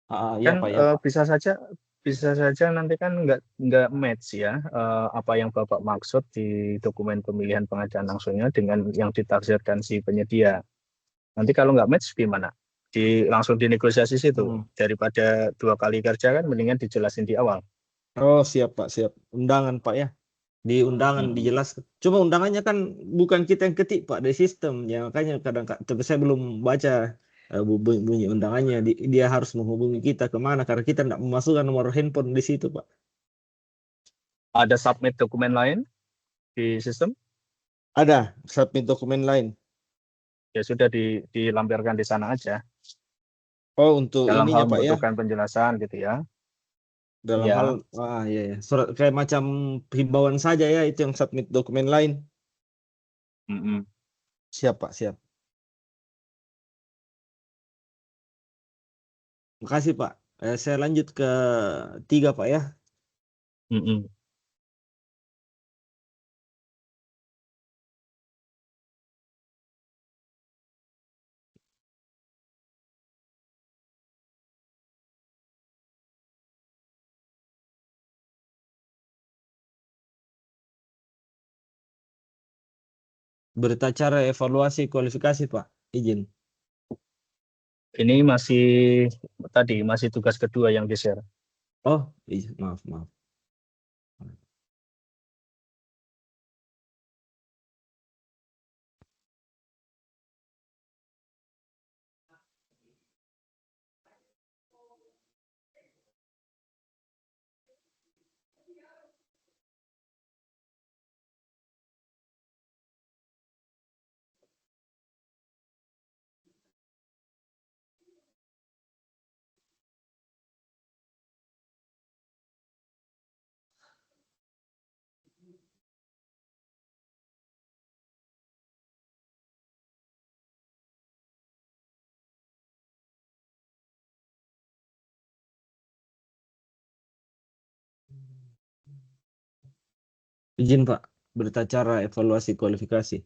Iya, kan Pak, ya, Pak. bisa saja nanti kan enggak match ya, apa yang Bapak maksud di dokumen pemilihan pengadaan langsungnya dengan yang ditafsirkan si penyedia. Nanti kalau nggak match gimana? Langsung dinegosiasi situ. Hmm. Daripada 2 kali kerja kan mendingan dijelasin di awal. Oh, siap, Pak, siap. Undangan, Pak, ya. Di undangan Mm-mm. dijelaskan. Cuma undangannya kan bukan kita yang ketik, Pak, dari sistem. Ya, makanya kadang tapi saya belum baca bunyi undangannya. Dia harus menghubungi kita kemana karena kita tidak memasukkan nomor handphone di situ, Pak. Ada submit dokumen lain di sistem, Ada submit dokumen lain. ya sudah dilampirkan di sana aja. Oh, untuk Dalam ininya, hal Pak, ya. membutuhkan penjelasan gitu ya. Dalam hal, Ya, iya, ya. Surat kayak macam himbauan saja ya, itu yang submit dokumen lain. mm-mm. Siap, Pak, siap. Makasih, Pak. Saya lanjut ke 3, Pak, ya. Mm-mm. Berita cara evaluasi kualifikasi, Pak. Izin. Ini masih tugas kedua yang di-share. Oh, iya, maaf, maaf. Izin, Pak. Berita cara evaluasi kualifikasi.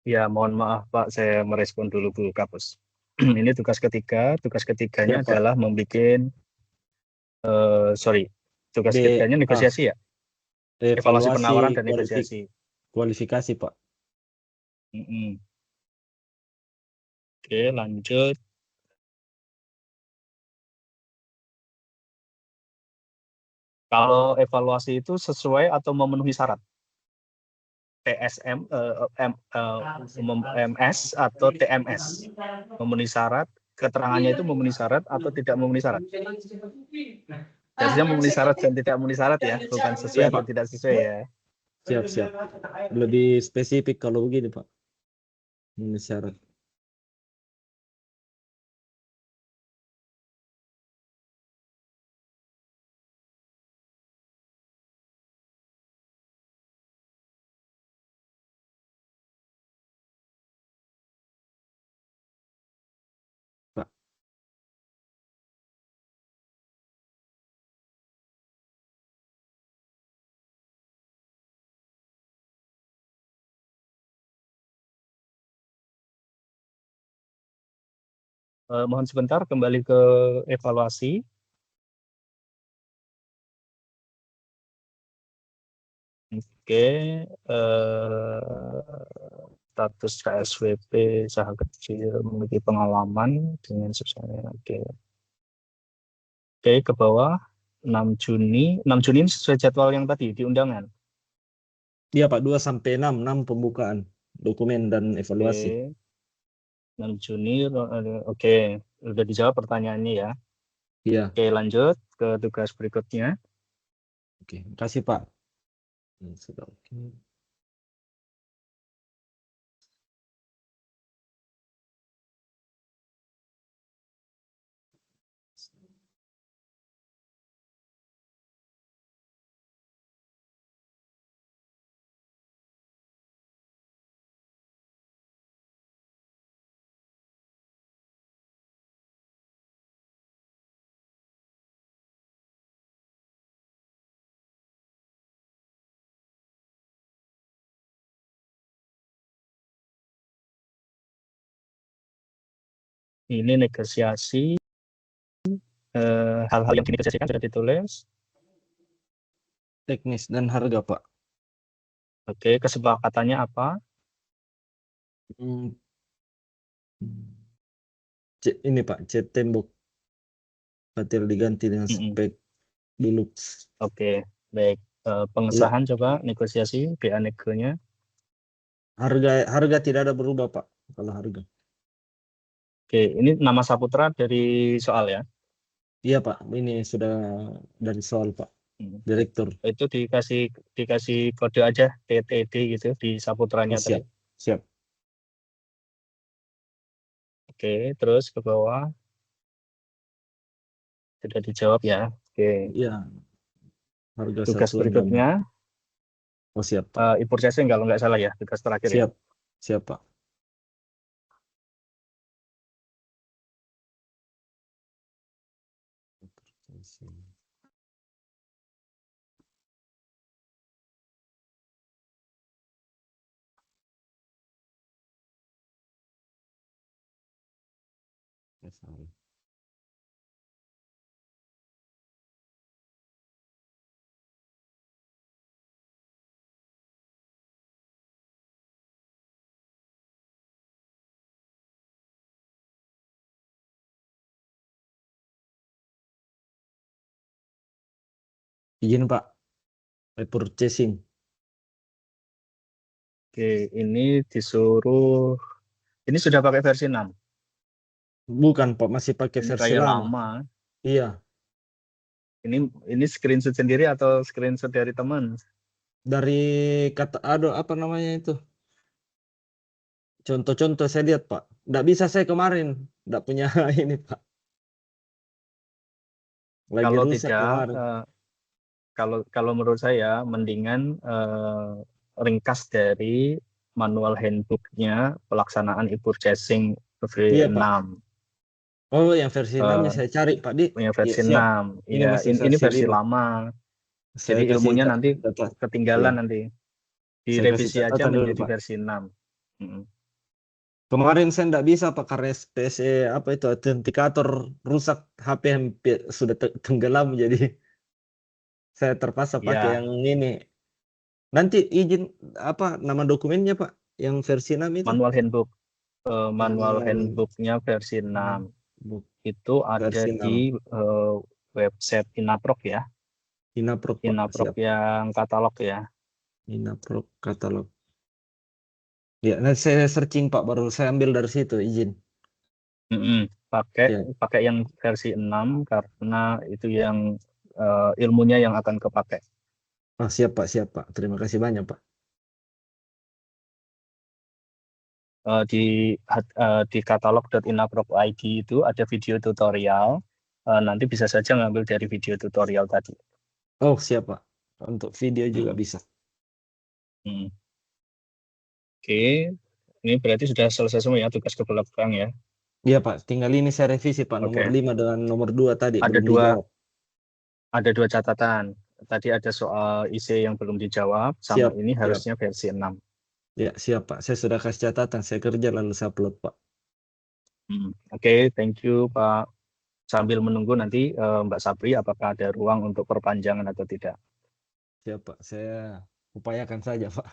Ya, mohon maaf Pak, saya merespon dulu Bu Kapus. Ini tugas ketiga. Tugas ketiganya Ya, Pak. adalah membuat, tugas ketiganya negosiasi ya? Evaluasi penawaran dan negosiasi. Kualifikasi, Pak. Oke, lanjut. Kalau evaluasi itu sesuai atau memenuhi syarat? TSM, MS atau TMS? Memenuhi syarat, keterangannya itu memenuhi syarat atau tidak memenuhi syarat? Biasanya memenuhi syarat dan tidak memenuhi syarat ya, bukan sesuai Ya, atau Pak. tidak sesuai ya. Siap. Lebih spesifik kalau begini, Pak. Ini syarat. Pak. Mohon sebentar, kembali ke evaluasi. Oke, status KSWP usaha kecil memiliki pengalaman dengan susahnya. Oke, ke bawah 6 Juni. 6 Juni ini sesuai jadwal yang tadi di undangan. Iya, Pak, 2 sampai 6 pembukaan dokumen dan evaluasi. 6 Juni, oke, udah dijawab pertanyaannya ya. Iya. Oke, lanjut ke tugas berikutnya. Oke, kasih Pak. Sudah oke. Ini negosiasi, hal-hal yang dinegosiasikan sudah ditulis. Teknis dan harga, Pak. Oke, kesepakatannya apa? Ini Pak, cat tembok batil diganti dengan spek deluxe. Oke, baik. Pengesahan coba negosiasi BA negonya. Harga tidak ada berubah, Pak. Kalau harga. Oke, ini nama Saputra dari soal ya? Iya, Pak. Ini sudah dari soal, Pak. Direktur. Itu dikasih kode aja TTD gitu di Saputranya tadi. Siap. Oke, terus ke bawah. Sudah dijawab ya. Oke. Iya. Harga Tugas satuan berikutnya. Oh, siap, Pak. E-purchasing kalau nggak salah ya, tugas terakhir ya. Siap, Pak. Izin Pak, repurchasing. Oke, ini disuruh, ini sudah pakai versi 6. Bukan Pak, masih pakai Ini versi kayak lama. lama. Iya, Ini screenshot sendiri atau screenshot dari teman? dari kata apa namanya itu? Contoh-contoh saya lihat Pak. Nggak bisa saya kemarin, nggak punya ini Pak. Lagi Kalau rusak tidak, kemarin. kalau menurut saya mendingan ringkas dari manual handbooknya pelaksanaan e-purchasing versi Iya Pak. 6. Oh, yang versi 6-nya saya cari Pak Di. Punya versi Iya, siap. 6. Ini Ya, masih ini versi versi 5. lama. Saya Jadi kasih ilmunya nanti catatan. ketinggalan Iya. nanti. Saya kasih Direvisi aja catatan dulu menjadi Pak. versi 6. Kemarin saya nggak bisa Pak karena PC apa itu autentikator rusak, HP hampir sudah tenggelam, jadi saya terpaksa pakai Ya, yang ini. Nanti izin apa nama dokumennya Pak? Yang versi 6 itu? manual handbook. Manual Manual handbooknya versi 6. book Itu ada versi di 6. website Inaproc ya. Inaproc Pak, Inaproc siap. yang katalog ya. Inaproc katalog. Ya, nanti saya searching Pak, baru saya ambil dari situ, izin. Pakai Ya. pakai yang versi 6 karena itu yang ilmunya yang akan kepakai. Siap Pak, siap Pak. Terima kasih banyak Pak. Di katalog.inaproc.id itu ada video tutorial. Nanti bisa saja ngambil dari video tutorial tadi. Oh, siap Pak. Untuk video juga bisa. Oke, ini berarti sudah selesai semua ya tugas ke belakang ya. Iya Pak, tinggal ini saya revisi Pak, nomor 5 dengan nomor 2 tadi Ada belum dua, dijawab. ada dua catatan. Tadi ada soal IC yang belum dijawab, sama Siap, ini siap. harusnya versi 6. Ya, siap Pak. Saya sudah kasih catatan, saya kerja lalu saya upload Pak. Oke, thank you Pak. Sambil menunggu nanti Mbak Sabri apakah ada ruang untuk perpanjangan atau tidak. Siap Pak, saya upayakan saja Pak.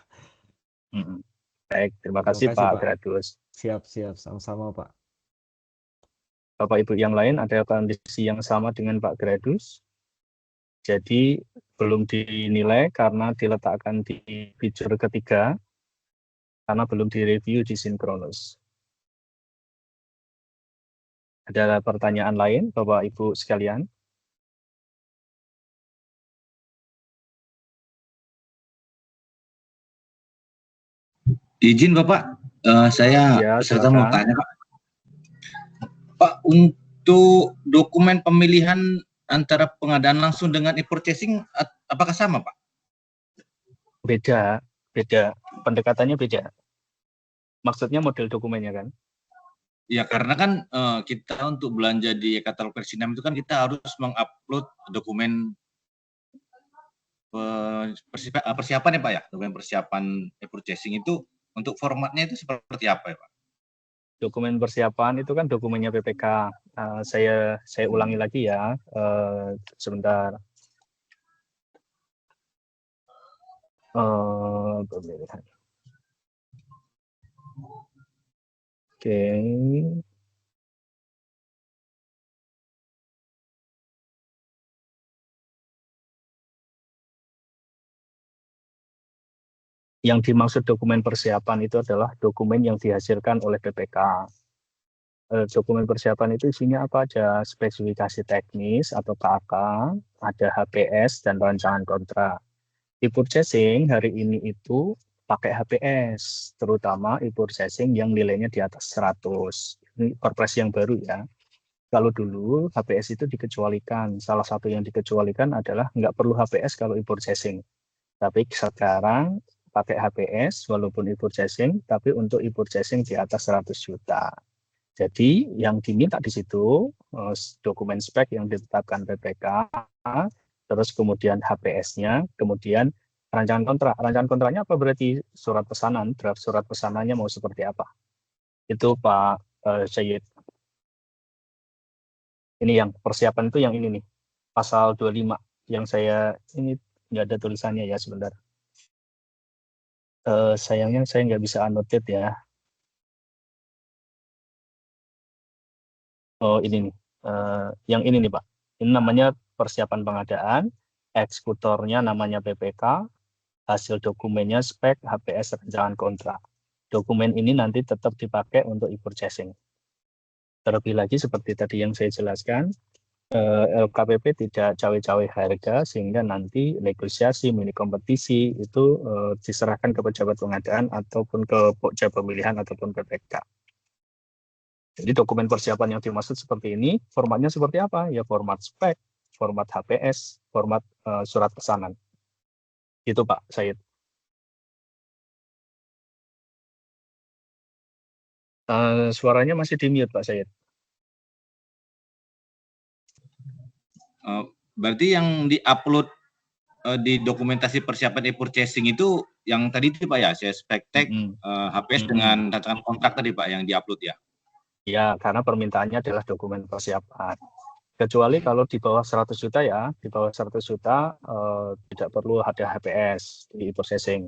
Baik, terima Terima kasih kasih, Pak Pak. Gradus. Siap, siap. Sama-sama Pak. Bapak Ibu yang lain ada kondisi yang sama dengan Pak Gradus. Jadi belum dinilai karena diletakkan di fitur ketiga, karena belum direview di sinkronus. Ada pertanyaan lain Bapak Ibu sekalian? Izin Bapak, saya mau tanya Pak. Pak, untuk dokumen pemilihan antara pengadaan langsung dengan e-purchasing apakah sama Pak? Beda. Pendekatannya beda. Maksudnya model dokumennya kan? Ya, karena kan kita untuk belanja di katalog versi 6 itu kan kita harus mengupload dokumen persiapan ya Pak ya, dokumen persiapan e-purchasing itu untuk formatnya itu seperti apa ya Pak? Dokumen persiapan itu kan dokumennya PPK. Saya ulangi lagi ya, sebentar. Pemilihan. Oke. Yang dimaksud dokumen persiapan itu adalah dokumen yang dihasilkan oleh PPK. Dokumen persiapan itu isinya apa aja? Spesifikasi teknis atau KAK, ada HPS dan rancangan kontrak. E-purchasing hari ini itu pakai HPS, terutama e-purchasing yang nilainya di atas 100. Ini Perpres yang baru ya. Kalau dulu HPS itu dikecualikan. Salah satu yang dikecualikan adalah nggak perlu HPS kalau e-purchasing. Tapi sekarang pakai HPS walaupun e-purchasing, tapi untuk e-purchasing di atas 100 juta. Jadi yang diminta di situ dokumen spek yang ditetapkan PPK, terus kemudian HPS-nya, kemudian rancangan kontrak. Rancangan kontraknya apa berarti surat pesanan, draft surat pesanannya mau seperti apa? Itu Pak Syed. Ini yang persiapan itu yang ini nih, pasal 25 yang saya ini nggak ada tulisannya ya sebentar. Sayangnya saya nggak bisa annotate ya. Oh ini nih, yang ini nih Pak. Ini namanya persiapan pengadaan, eksekutornya namanya PPK, hasil dokumennya spek, HPS, rancangan kontrak. Dokumen ini nanti tetap dipakai untuk e-purchasing. Terlebih lagi seperti tadi yang saya jelaskan, LKPP tidak cawe-cawe harga sehingga nanti negosiasi mini kompetisi itu diserahkan ke pejabat pengadaan ataupun ke pokja pemilihan ataupun PPK. Jadi dokumen persiapan yang dimaksud seperti ini, formatnya seperti apa? Ya format spek, format HPS, format surat pesanan. Itu Pak Said. Suaranya masih di mute Pak Said. Berarti yang di-upload di dokumentasi persiapan e-purchasing itu yang tadi itu Pak ya, saya spek tag, HPS dengan rancangan kontrak tadi Pak yang di-upload ya? Ya, karena permintaannya adalah dokumen persiapan. Kecuali kalau di bawah 100 juta ya, di bawah 100 juta tidak perlu ada HPS di e-processing.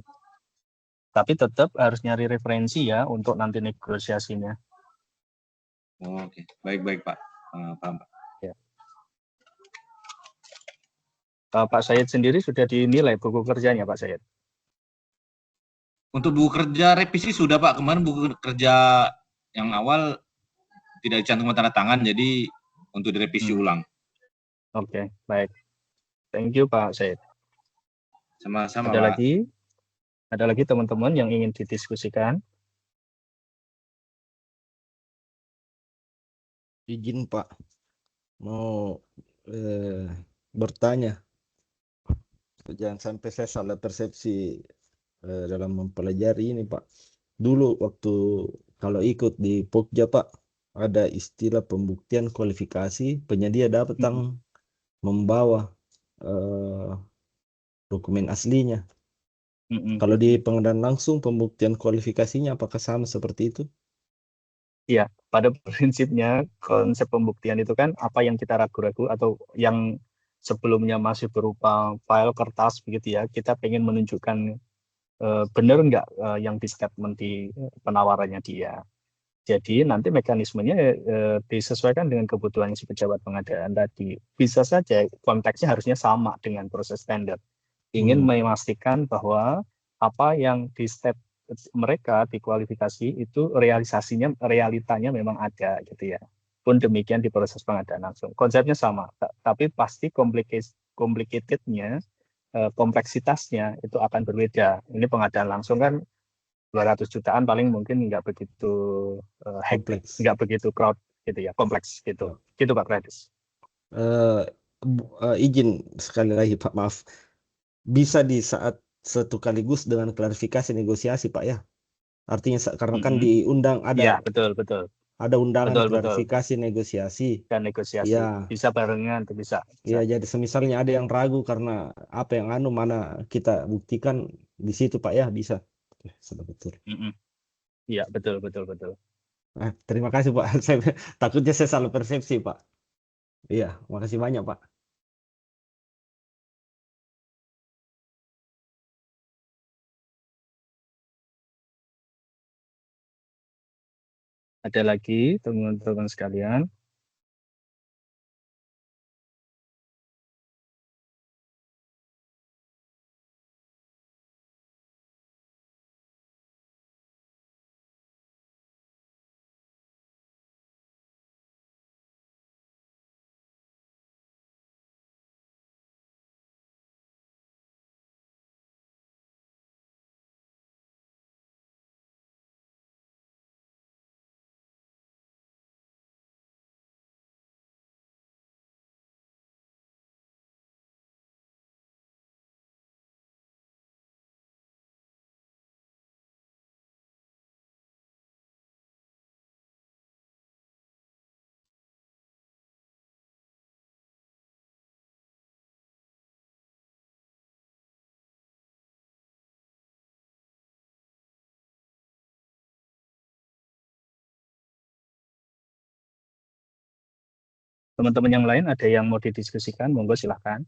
Tapi tetap harus nyari referensi ya untuk nanti negosiasinya. Oke, baik Pak. Paham Pak. Ya. Pak Syed sendiri sudah dinilai buku kerjanya Pak Syed? Untuk buku kerja revisi sudah Pak, kemarin buku kerja yang awal tidak dicantumkan tanda tangan, jadi untuk direvisi ulang. Oke, baik. Thank you Pak Syed. Sama-sama Ada Pak. lagi? Ada lagi teman-teman yang ingin didiskusikan? Izin Pak, mau bertanya. Jangan sampai saya salah persepsi dalam mempelajari ini Pak. Dulu waktu kalau ikut di Pokja Pak, ada istilah pembuktian kualifikasi, penyedia dapat membawa dokumen aslinya. Kalau di pengadaan langsung pembuktian kualifikasinya apakah sama seperti itu? Iya, pada prinsipnya konsep pembuktian itu kan apa yang kita ragu-ragu atau yang sebelumnya masih berupa file kertas begitu ya, kita pengen menunjukkan benar nggak yang di statement di penawarannya dia. Jadi nanti mekanismenya disesuaikan dengan kebutuhan si pejabat pengadaan tadi. Bisa saja konteksnya harusnya sama dengan proses standar. Ingin memastikan bahwa apa yang di step mereka di kualifikasi itu realitanya memang ada gitu ya. Pun demikian di proses pengadaan langsung. Konsepnya sama, tapi pasti complicatednya, kompleksitasnya itu akan berbeda. Ini pengadaan langsung kan 200 jutaan paling mungkin nggak begitu hektik, nggak begitu crowd gitu ya, kompleks gitu. Gitu Pak Kredis. Izin sekali lagi Pak, maaf. Bisa di saat sekaligus dengan klarifikasi negosiasi Pak ya. Artinya karena kan diundang ada. Ya, betul. Ada undangan klarifikasi negosiasi. Dan negosiasi. Ya. Bisa barengan tuh bisa. Iya, jadi semisalnya ada yang ragu karena apa yang mana kita buktikan di situ Pak ya, bisa. Sudah betul. Iya, betul. Terima kasih Pak. Takutnya saya salah persepsi Pak. Iya, makasih banyak Pak. Ada lagi teman-teman sekalian? Teman-teman yang lain ada yang mau didiskusikan, monggo silahkan.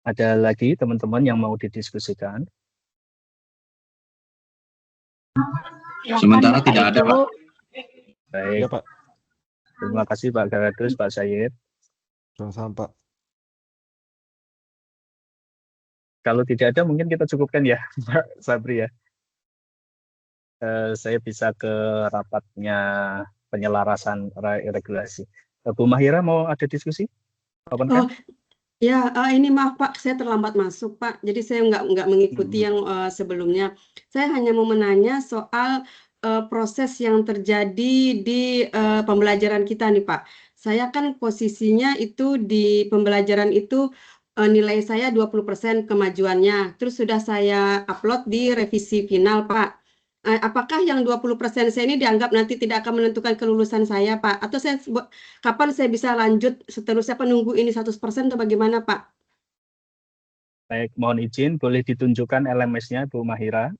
Ada lagi teman-teman yang mau didiskusikan? Sementara tidak ada, Pak. Baik. Ya, Pak. Terima kasih Pak Garadus, Pak Syed. Sama-sama, Pak. Kalau tidak ada mungkin kita cukupkan ya, Pak Sabri ya. Saya bisa ke rapatnya penyelarasan regulasi. Bu Mahira mau ada diskusi? Open Oh, ya, ini maaf Pak, saya terlambat masuk Pak. Jadi saya nggak mengikuti yang sebelumnya. Saya hanya mau menanya soal proses yang terjadi di pembelajaran kita nih Pak. Saya kan posisinya itu di pembelajaran itu nilai saya 20% kemajuannya. Terus sudah saya upload di revisi final Pak. Apakah yang 20% saya ini dianggap nanti tidak akan menentukan kelulusan saya, Pak? Atau kapan saya bisa lanjut seterusnya penunggu ini 100% atau bagaimana, Pak? Baik, mohon izin, boleh ditunjukkan LMS-nya, Bu Mahira?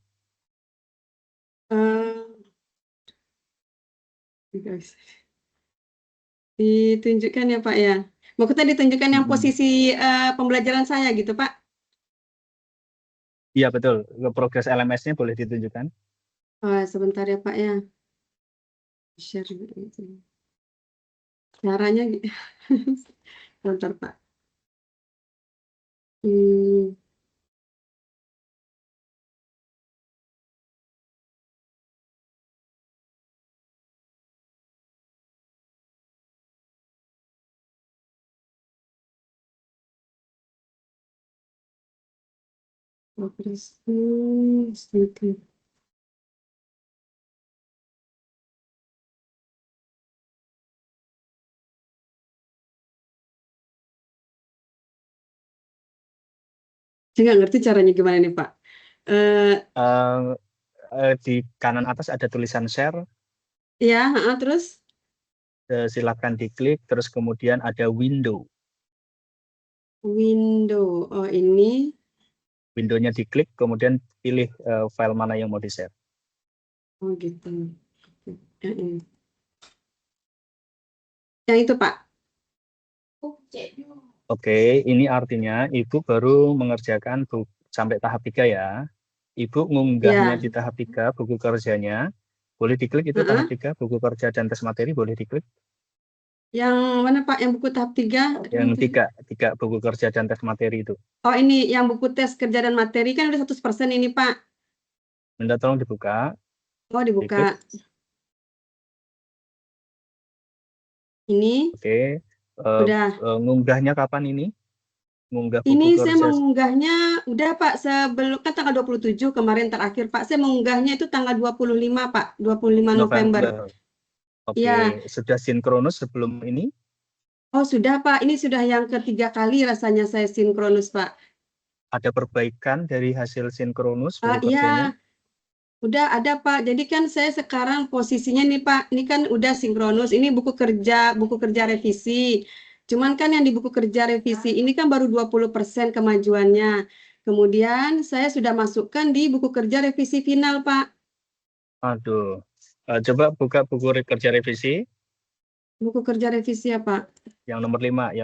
Ditunjukkan ya, Pak ya. Maksudnya ditunjukkan yang posisi pembelajaran saya gitu, Pak? Iya, betul. Progres LMS-nya boleh ditunjukkan. Sebentar ya, Pak ya. Share caranya sebentar, Pak. Progres. Saya nggak ngerti caranya gimana nih, Pak. Di kanan atas ada tulisan share. Ya, terus? Silakan diklik, terus kemudian ada window. Window, oh ini. Window-nya diklik, kemudian pilih file mana yang mau di-share. Oh gitu. Yang itu, Pak. Oke, ini artinya Ibu baru mengerjakan sampai tahap 3 ya. Ibu mengunggahnya di tahap 3, buku kerjanya. Boleh diklik itu tahap 3, buku kerja dan tes materi, boleh diklik. Yang mana Pak, yang buku tahap 3? Yang 3 buku kerja dan tes materi itu. Oh ini, yang buku tes kerja dan materi kan udah 100% ini Pak. Minta tolong dibuka. Oh dibuka. Diklik. Ini. Oke. Udah. Ngunggahnya kapan ini? Ngunggah buku ini kerja. Saya mengunggahnya udah Pak, sebelum kan tanggal 27 kemarin terakhir Pak. Saya mengunggahnya itu tanggal 25 Pak, 25 November. Oke, ya. Sudah sinkronus sebelum ini? Oh sudah Pak, ini sudah yang ketiga kali rasanya saya sinkronus Pak. Ada perbaikan dari hasil sinkronus? Iya, udah ada Pak. Jadi kan saya sekarang posisinya nih Pak, ini kan udah sinkronus. Ini buku kerja revisi. Cuman kan yang di buku kerja revisi ini kan baru 20% kemajuannya. Kemudian saya sudah masukkan di buku kerja revisi final, Pak. Aduh. Coba buka buku kerja revisi. Buku kerja revisi ya, Pak? Yang nomor 5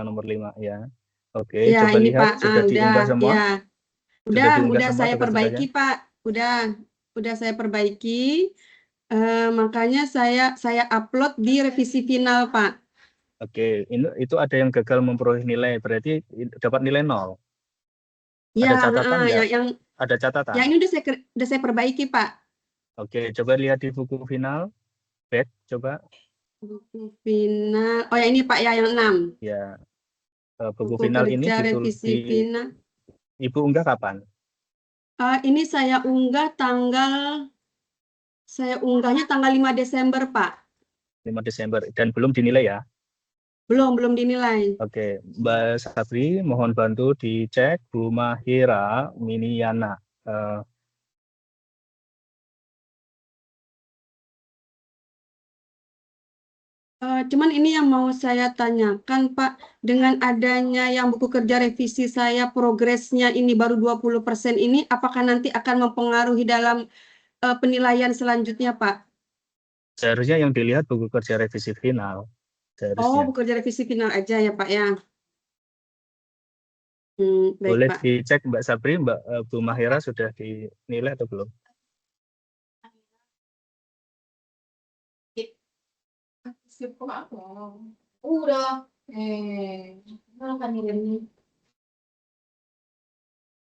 ya. Oke, ya, coba ini, lihat Pak. sudah diunggah semua? Ya. Udah saya perbaiki, Pak. Udah saya perbaiki. Makanya saya upload di revisi final, Pak. Oke, itu ada yang gagal memperoleh nilai, berarti dapat nilai 0. Ya, ada catatan nggak? Ada catatan? Yang ini udah saya perbaiki, Pak. Oke, coba lihat di buku final. Back, coba. Buku final. Oh ya ini Pak ya, yang 6. Ya. Buku final ini revisi final. Ibu unggah kapan? Ini saya unggahnya tanggal 5 Desember, Pak. 5 Desember dan belum dinilai ya? Belum dinilai. Oke, Mbak Sabri, mohon bantu dicek Bu Mahira Miniana. Cuman ini yang mau saya tanyakan, Pak, dengan adanya yang buku kerja revisi saya, progresnya ini baru 20% ini, apakah nanti akan mempengaruhi dalam penilaian selanjutnya, Pak? Seharusnya yang dilihat buku kerja revisi final. Oh, buku kerja revisi final aja ya, Pak, ya? Baik, boleh Pak. dicek Mbak Sabri, Bu Mahira sudah dinilai atau belum? Udah,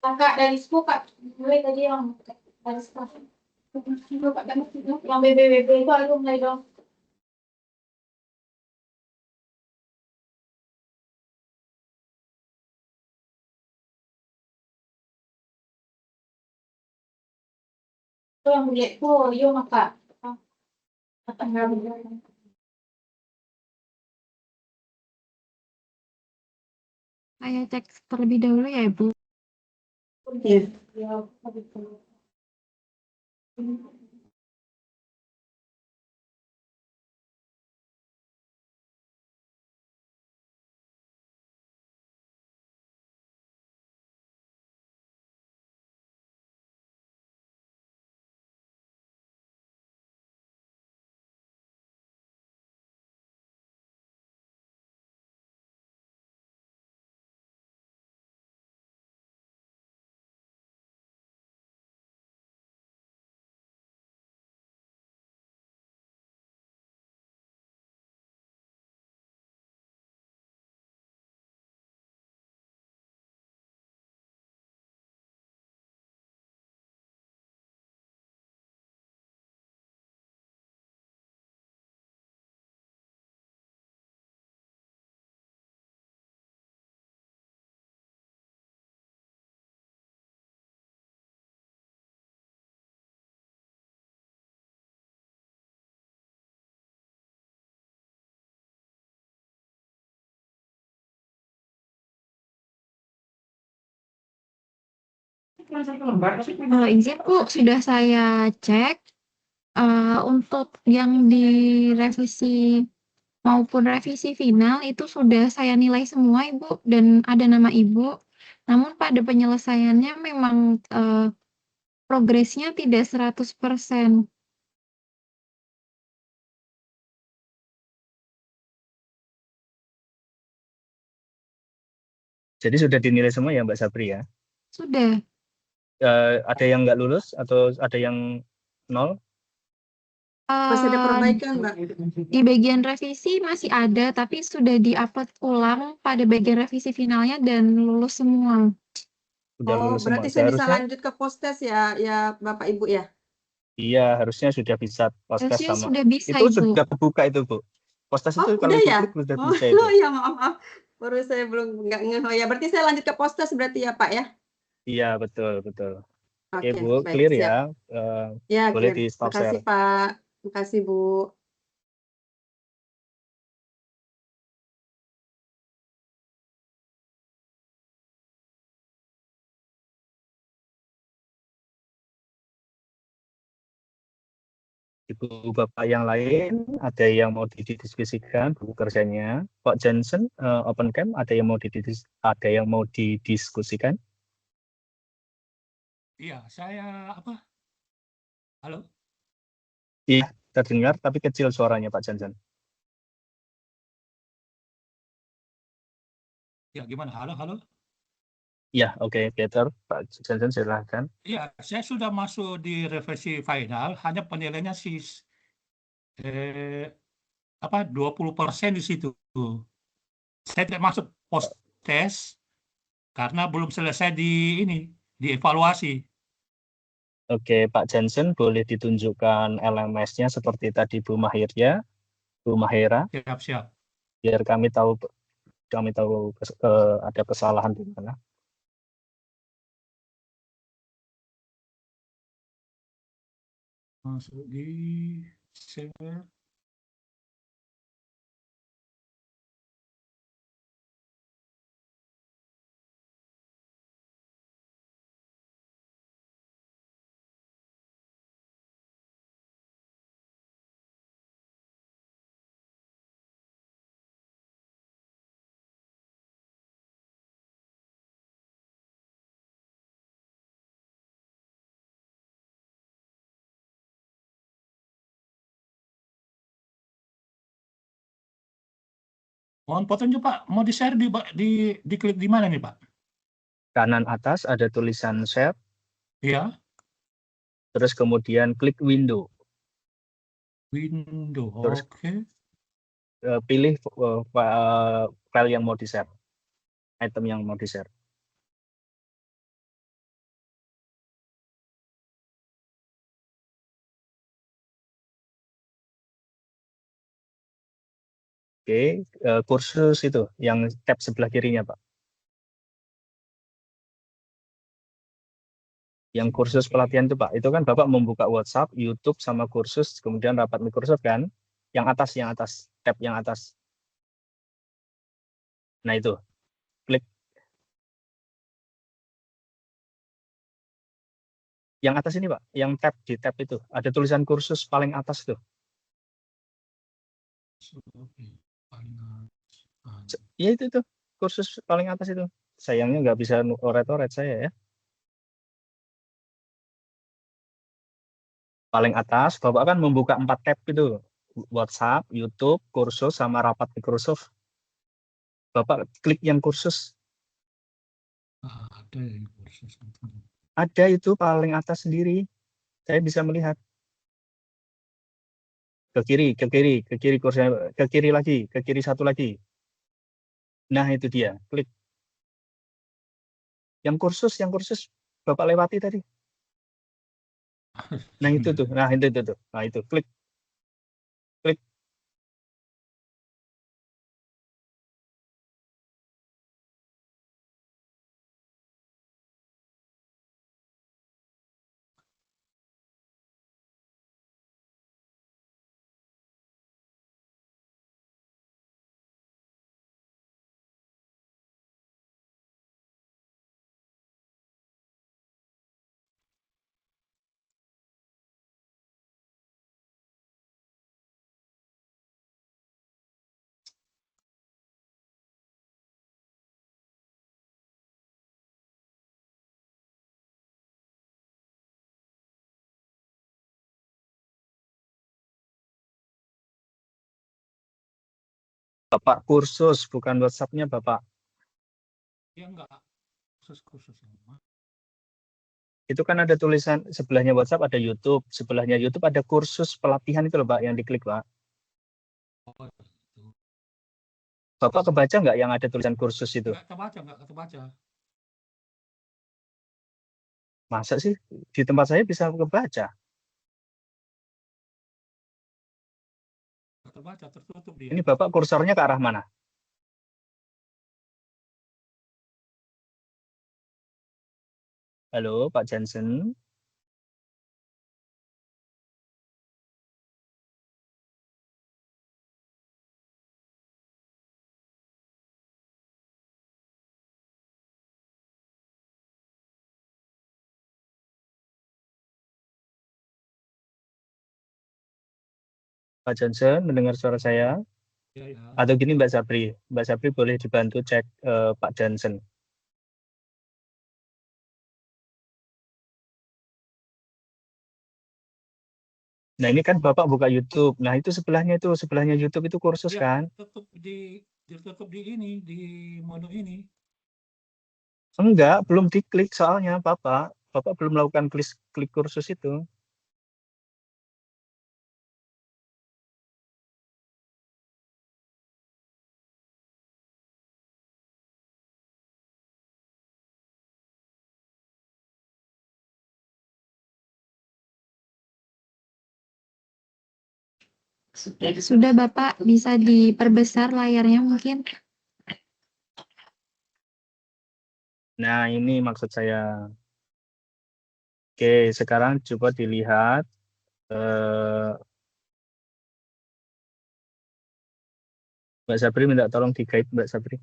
kakak dari SPU, Kak, mulai tadi yang dari staff. Yang BBWB itu alumni dong. Itu yang beli itu, iya Kak. Saya cek terlebih dahulu ya, Ibu. Iya. Izin Bu, sudah saya cek. Untuk yang direvisi maupun revisi final itu sudah saya nilai semua Ibu dan ada nama Ibu. Namun pada penyelesaiannya memang progresnya tidak 100%. Jadi sudah dinilai semua ya Mbak Sabri ya? Sudah. Ada yang nggak lulus atau ada yang 0? Masih ada perbaikan, Mbak? Di bagian revisi masih ada, tapi sudah di-upload ulang pada bagian revisi finalnya dan lulus semua. Sudah lulus berarti semua. saya bisa lanjut ke post-test ya Bapak Ibu ya? Iya, harusnya sudah bisa post-test Harusnya sama. sudah bisa, Itu Ibu. sudah kebuka itu, Bu. Post-test itu kalau udah Ibu ya? klik sudah bisa itu. Oh ya, maaf. Baru saya belum nggak ngeh. Ya, berarti saya lanjut ke post-test berarti ya, Pak ya? Iya, betul. Oke, Bu, baik, clear siap. Ya. Boleh Clear. di stop Makasih, share. Pak. Makasih, Bu. Ibu Bapak yang lain, ada yang mau didiskusikan buku kerjanya? Pak Johnson, open cam, ada yang mau didiskusikan? Iya, saya apa? Halo? Iya, terdengar tapi kecil suaranya Pak Johnson. Ya, gimana? Halo? Ya, oke, better. Pak Johnson silahkan. Iya, saya sudah masuk di revisi final, hanya penilaiannya 20% di situ. Saya tidak masuk post test karena belum selesai dievaluasi. Oke, Pak Johnson boleh ditunjukkan LMS-nya seperti tadi Bu Mahira. Siap. Biar kami tahu ada kesalahan di mana. Masuk di share. Mohon petunjuk Pak, mau di-share diklik di mana nih Pak? Kanan atas ada tulisan share. Iya. Terus kemudian klik window. Window, Terus oke. pilih file yang mau di-share. Item yang mau di-share. Oke, kursus itu yang tab sebelah kirinya, Pak. Yang kursus pelatihan itu, Pak. Itu kan Bapak membuka WhatsApp, YouTube, sama kursus, kemudian rapat Microsoft kan? Yang atas, tab yang atas. Nah, itu. Klik. Yang atas ini, Pak. Yang tab, di tab itu. Ada tulisan kursus paling atas tuh. Ya itu tuh. Kursus paling atas itu. Sayangnya nggak bisa oret-oret saya ya. Paling atas, Bapak kan membuka 4 tab itu. WhatsApp, YouTube, kursus, sama rapat Microsoft. Bapak klik yang kursus. Ada yang kursus. Ada itu paling atas sendiri. Saya bisa melihat. Ke kiri kursusnya, ke kiri lagi, ke kiri satu lagi. Nah, itu dia. Klik. Yang kursus Bapak lewati tadi. Nah, itu tuh. Nah, itu tuh. Nah, itu klik. Klik. Bapak kursus, bukan WhatsApp-nya Bapak. Ya enggak. Kursus. Itu kan ada tulisan sebelahnya WhatsApp ada YouTube, sebelahnya YouTube ada kursus pelatihan itu loh Pak, yang diklik Pak. Oh, itu. Bapak kebaca nggak yang ada tulisan kursus itu? Nggak kebaca. Masa sih di tempat saya bisa kebaca? Terbaca, tertutup dia. Ini Bapak kursornya ke arah mana? Halo, Pak Jansen. Pak Johnson, mendengar suara saya? Ya. Atau gini Mbak Sabri boleh dibantu cek Pak Johnson. Nah ini kan Bapak buka YouTube. Nah itu sebelahnya YouTube itu kursus ya, kan? Ditutup di ini, di menu ini. Enggak, belum diklik soalnya Bapak belum melakukan klik kursus itu. Sudah Bapak, bisa diperbesar layarnya mungkin? Nah ini maksud saya. Oke, sekarang coba dilihat Mbak Sabri minta tolong di-guide Mbak Sabri.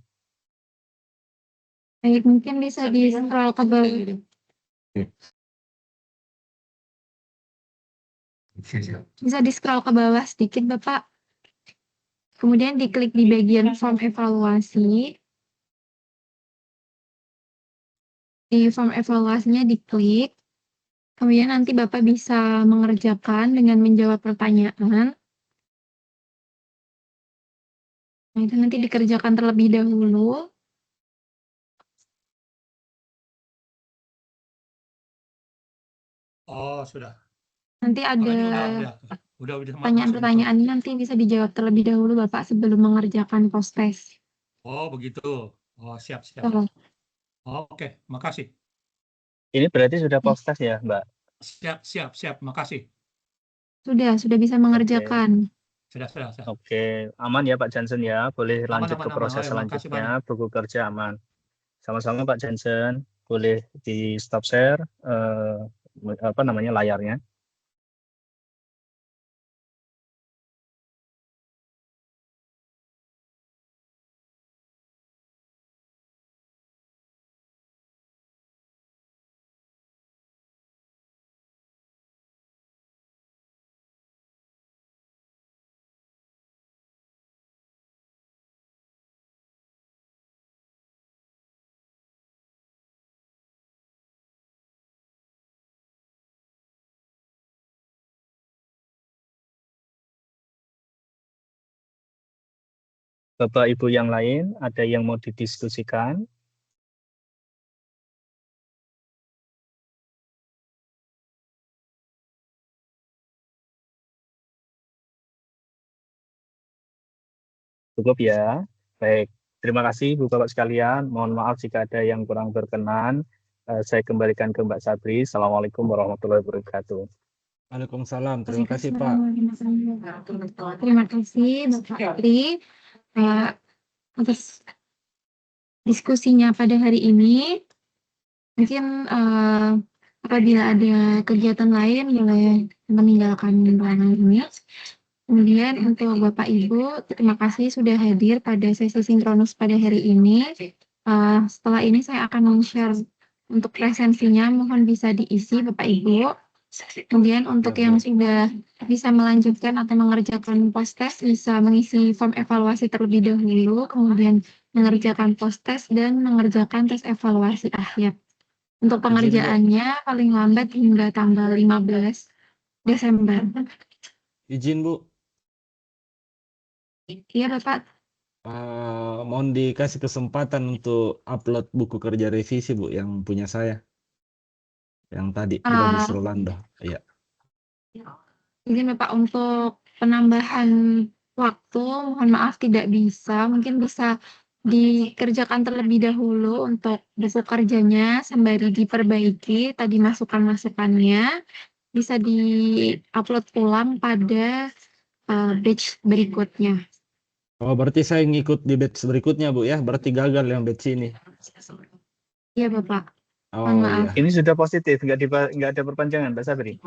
Baik, mungkin bisa di-scroll ke bawah. Bisa di-scroll ke bawah sedikit, Bapak. Kemudian diklik di bagian form evaluasi. Di form evaluasinya diklik. Kemudian nanti Bapak bisa mengerjakan dengan menjawab pertanyaan. Nah, itu nanti dikerjakan terlebih dahulu. Oh, sudah. Nanti ada Udah pertanyaan-pertanyaan ini nanti bisa dijawab terlebih dahulu Bapak sebelum mengerjakan post-test. Oh, begitu. Oh, siap. Oh. Oke, makasih. Ini berarti sudah post-test ya, Mbak? Siap, makasih. Sudah bisa mengerjakan. Sudah. Oke, aman ya Pak Jansen ya. Boleh lanjut ke proses aman. selanjutnya, buku kerja aman. Sama-sama Pak Jansen, boleh di stop share layarnya. Bapak Ibu yang lain, ada yang mau didiskusikan? Cukup ya. Baik, terima kasih Bu Bapak sekalian. Mohon maaf jika ada yang kurang berkenan. Saya kembalikan ke Mbak Sabri. Assalamualaikum warahmatullahi wabarakatuh. Waalaikumsalam. Terima kasih Pak. Terima kasih Bapak Sabri atas diskusinya pada hari ini. Mungkin apabila ada kegiatan lain boleh meninggalkan ruangan ini. Kemudian untuk Bapak Ibu, terima kasih sudah hadir pada sesi sinkronus pada hari ini. Setelah ini saya akan men-share untuk presensinya, mohon bisa diisi Bapak Ibu. Kemudian untuk yang sudah bisa melanjutkan atau mengerjakan post-test bisa mengisi form evaluasi terlebih dahulu, kemudian mengerjakan post-test dan mengerjakan tes evaluasi akhir. Untuk pengerjaannya paling lambat hingga tanggal 15 Desember. Izin Bu. Iya Bapak. Mohon dikasih kesempatan untuk upload buku kerja revisi Bu yang punya saya. Yang tadi udah di Rolando. Iya. Izin Bapak untuk penambahan waktu, mohon maaf tidak bisa. Mungkin bisa dikerjakan terlebih dahulu untuk buku kerjanya sembari diperbaiki tadi masukan-masukannya. Bisa di-upload ulang pada batch berikutnya. Oh, berarti saya ngikut di batch berikutnya Bu ya. Berarti gagal yang batch ini. Iya Bapak. Oh maaf. iya. Ini sudah positif, nggak ada perpanjangan Mbak Sabri?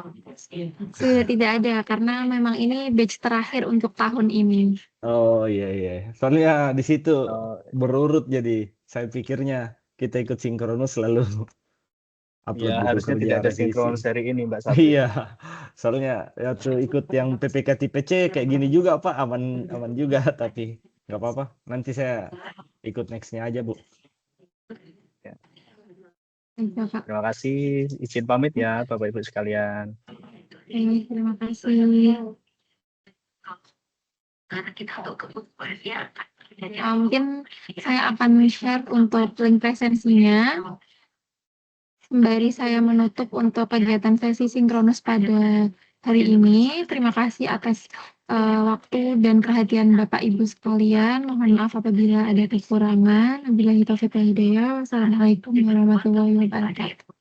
Sudah tidak ada, karena memang ini batch terakhir untuk tahun ini. Oh iya. Soalnya di situ berurut jadi saya pikirnya kita ikut sinkronus lalu upload Ya, buku harusnya kerja tidak ada revisi. sinkronus hari ini Mbak Sabri. Iya, soalnya ya tuh ikut yang PPK tipe C kayak gini juga Pak, aman juga tapi nggak apa-apa. Nanti saya ikut nextnya aja Bu. Ya. Bapak. Terima kasih, izin pamit ya Bapak Ibu sekalian. Terima kasih. Mungkin saya akan share untuk link presensinya. Sembari saya menutup untuk kegiatan sesi sinkronus pada hari ini. Terima kasih atas waktu dan perhatian Bapak Ibu sekalian. Mohon maaf apabila ada kekurangan. Wabillahi taufiq wal hidayah. Wassalamualaikum warahmatullahi wabarakatuh.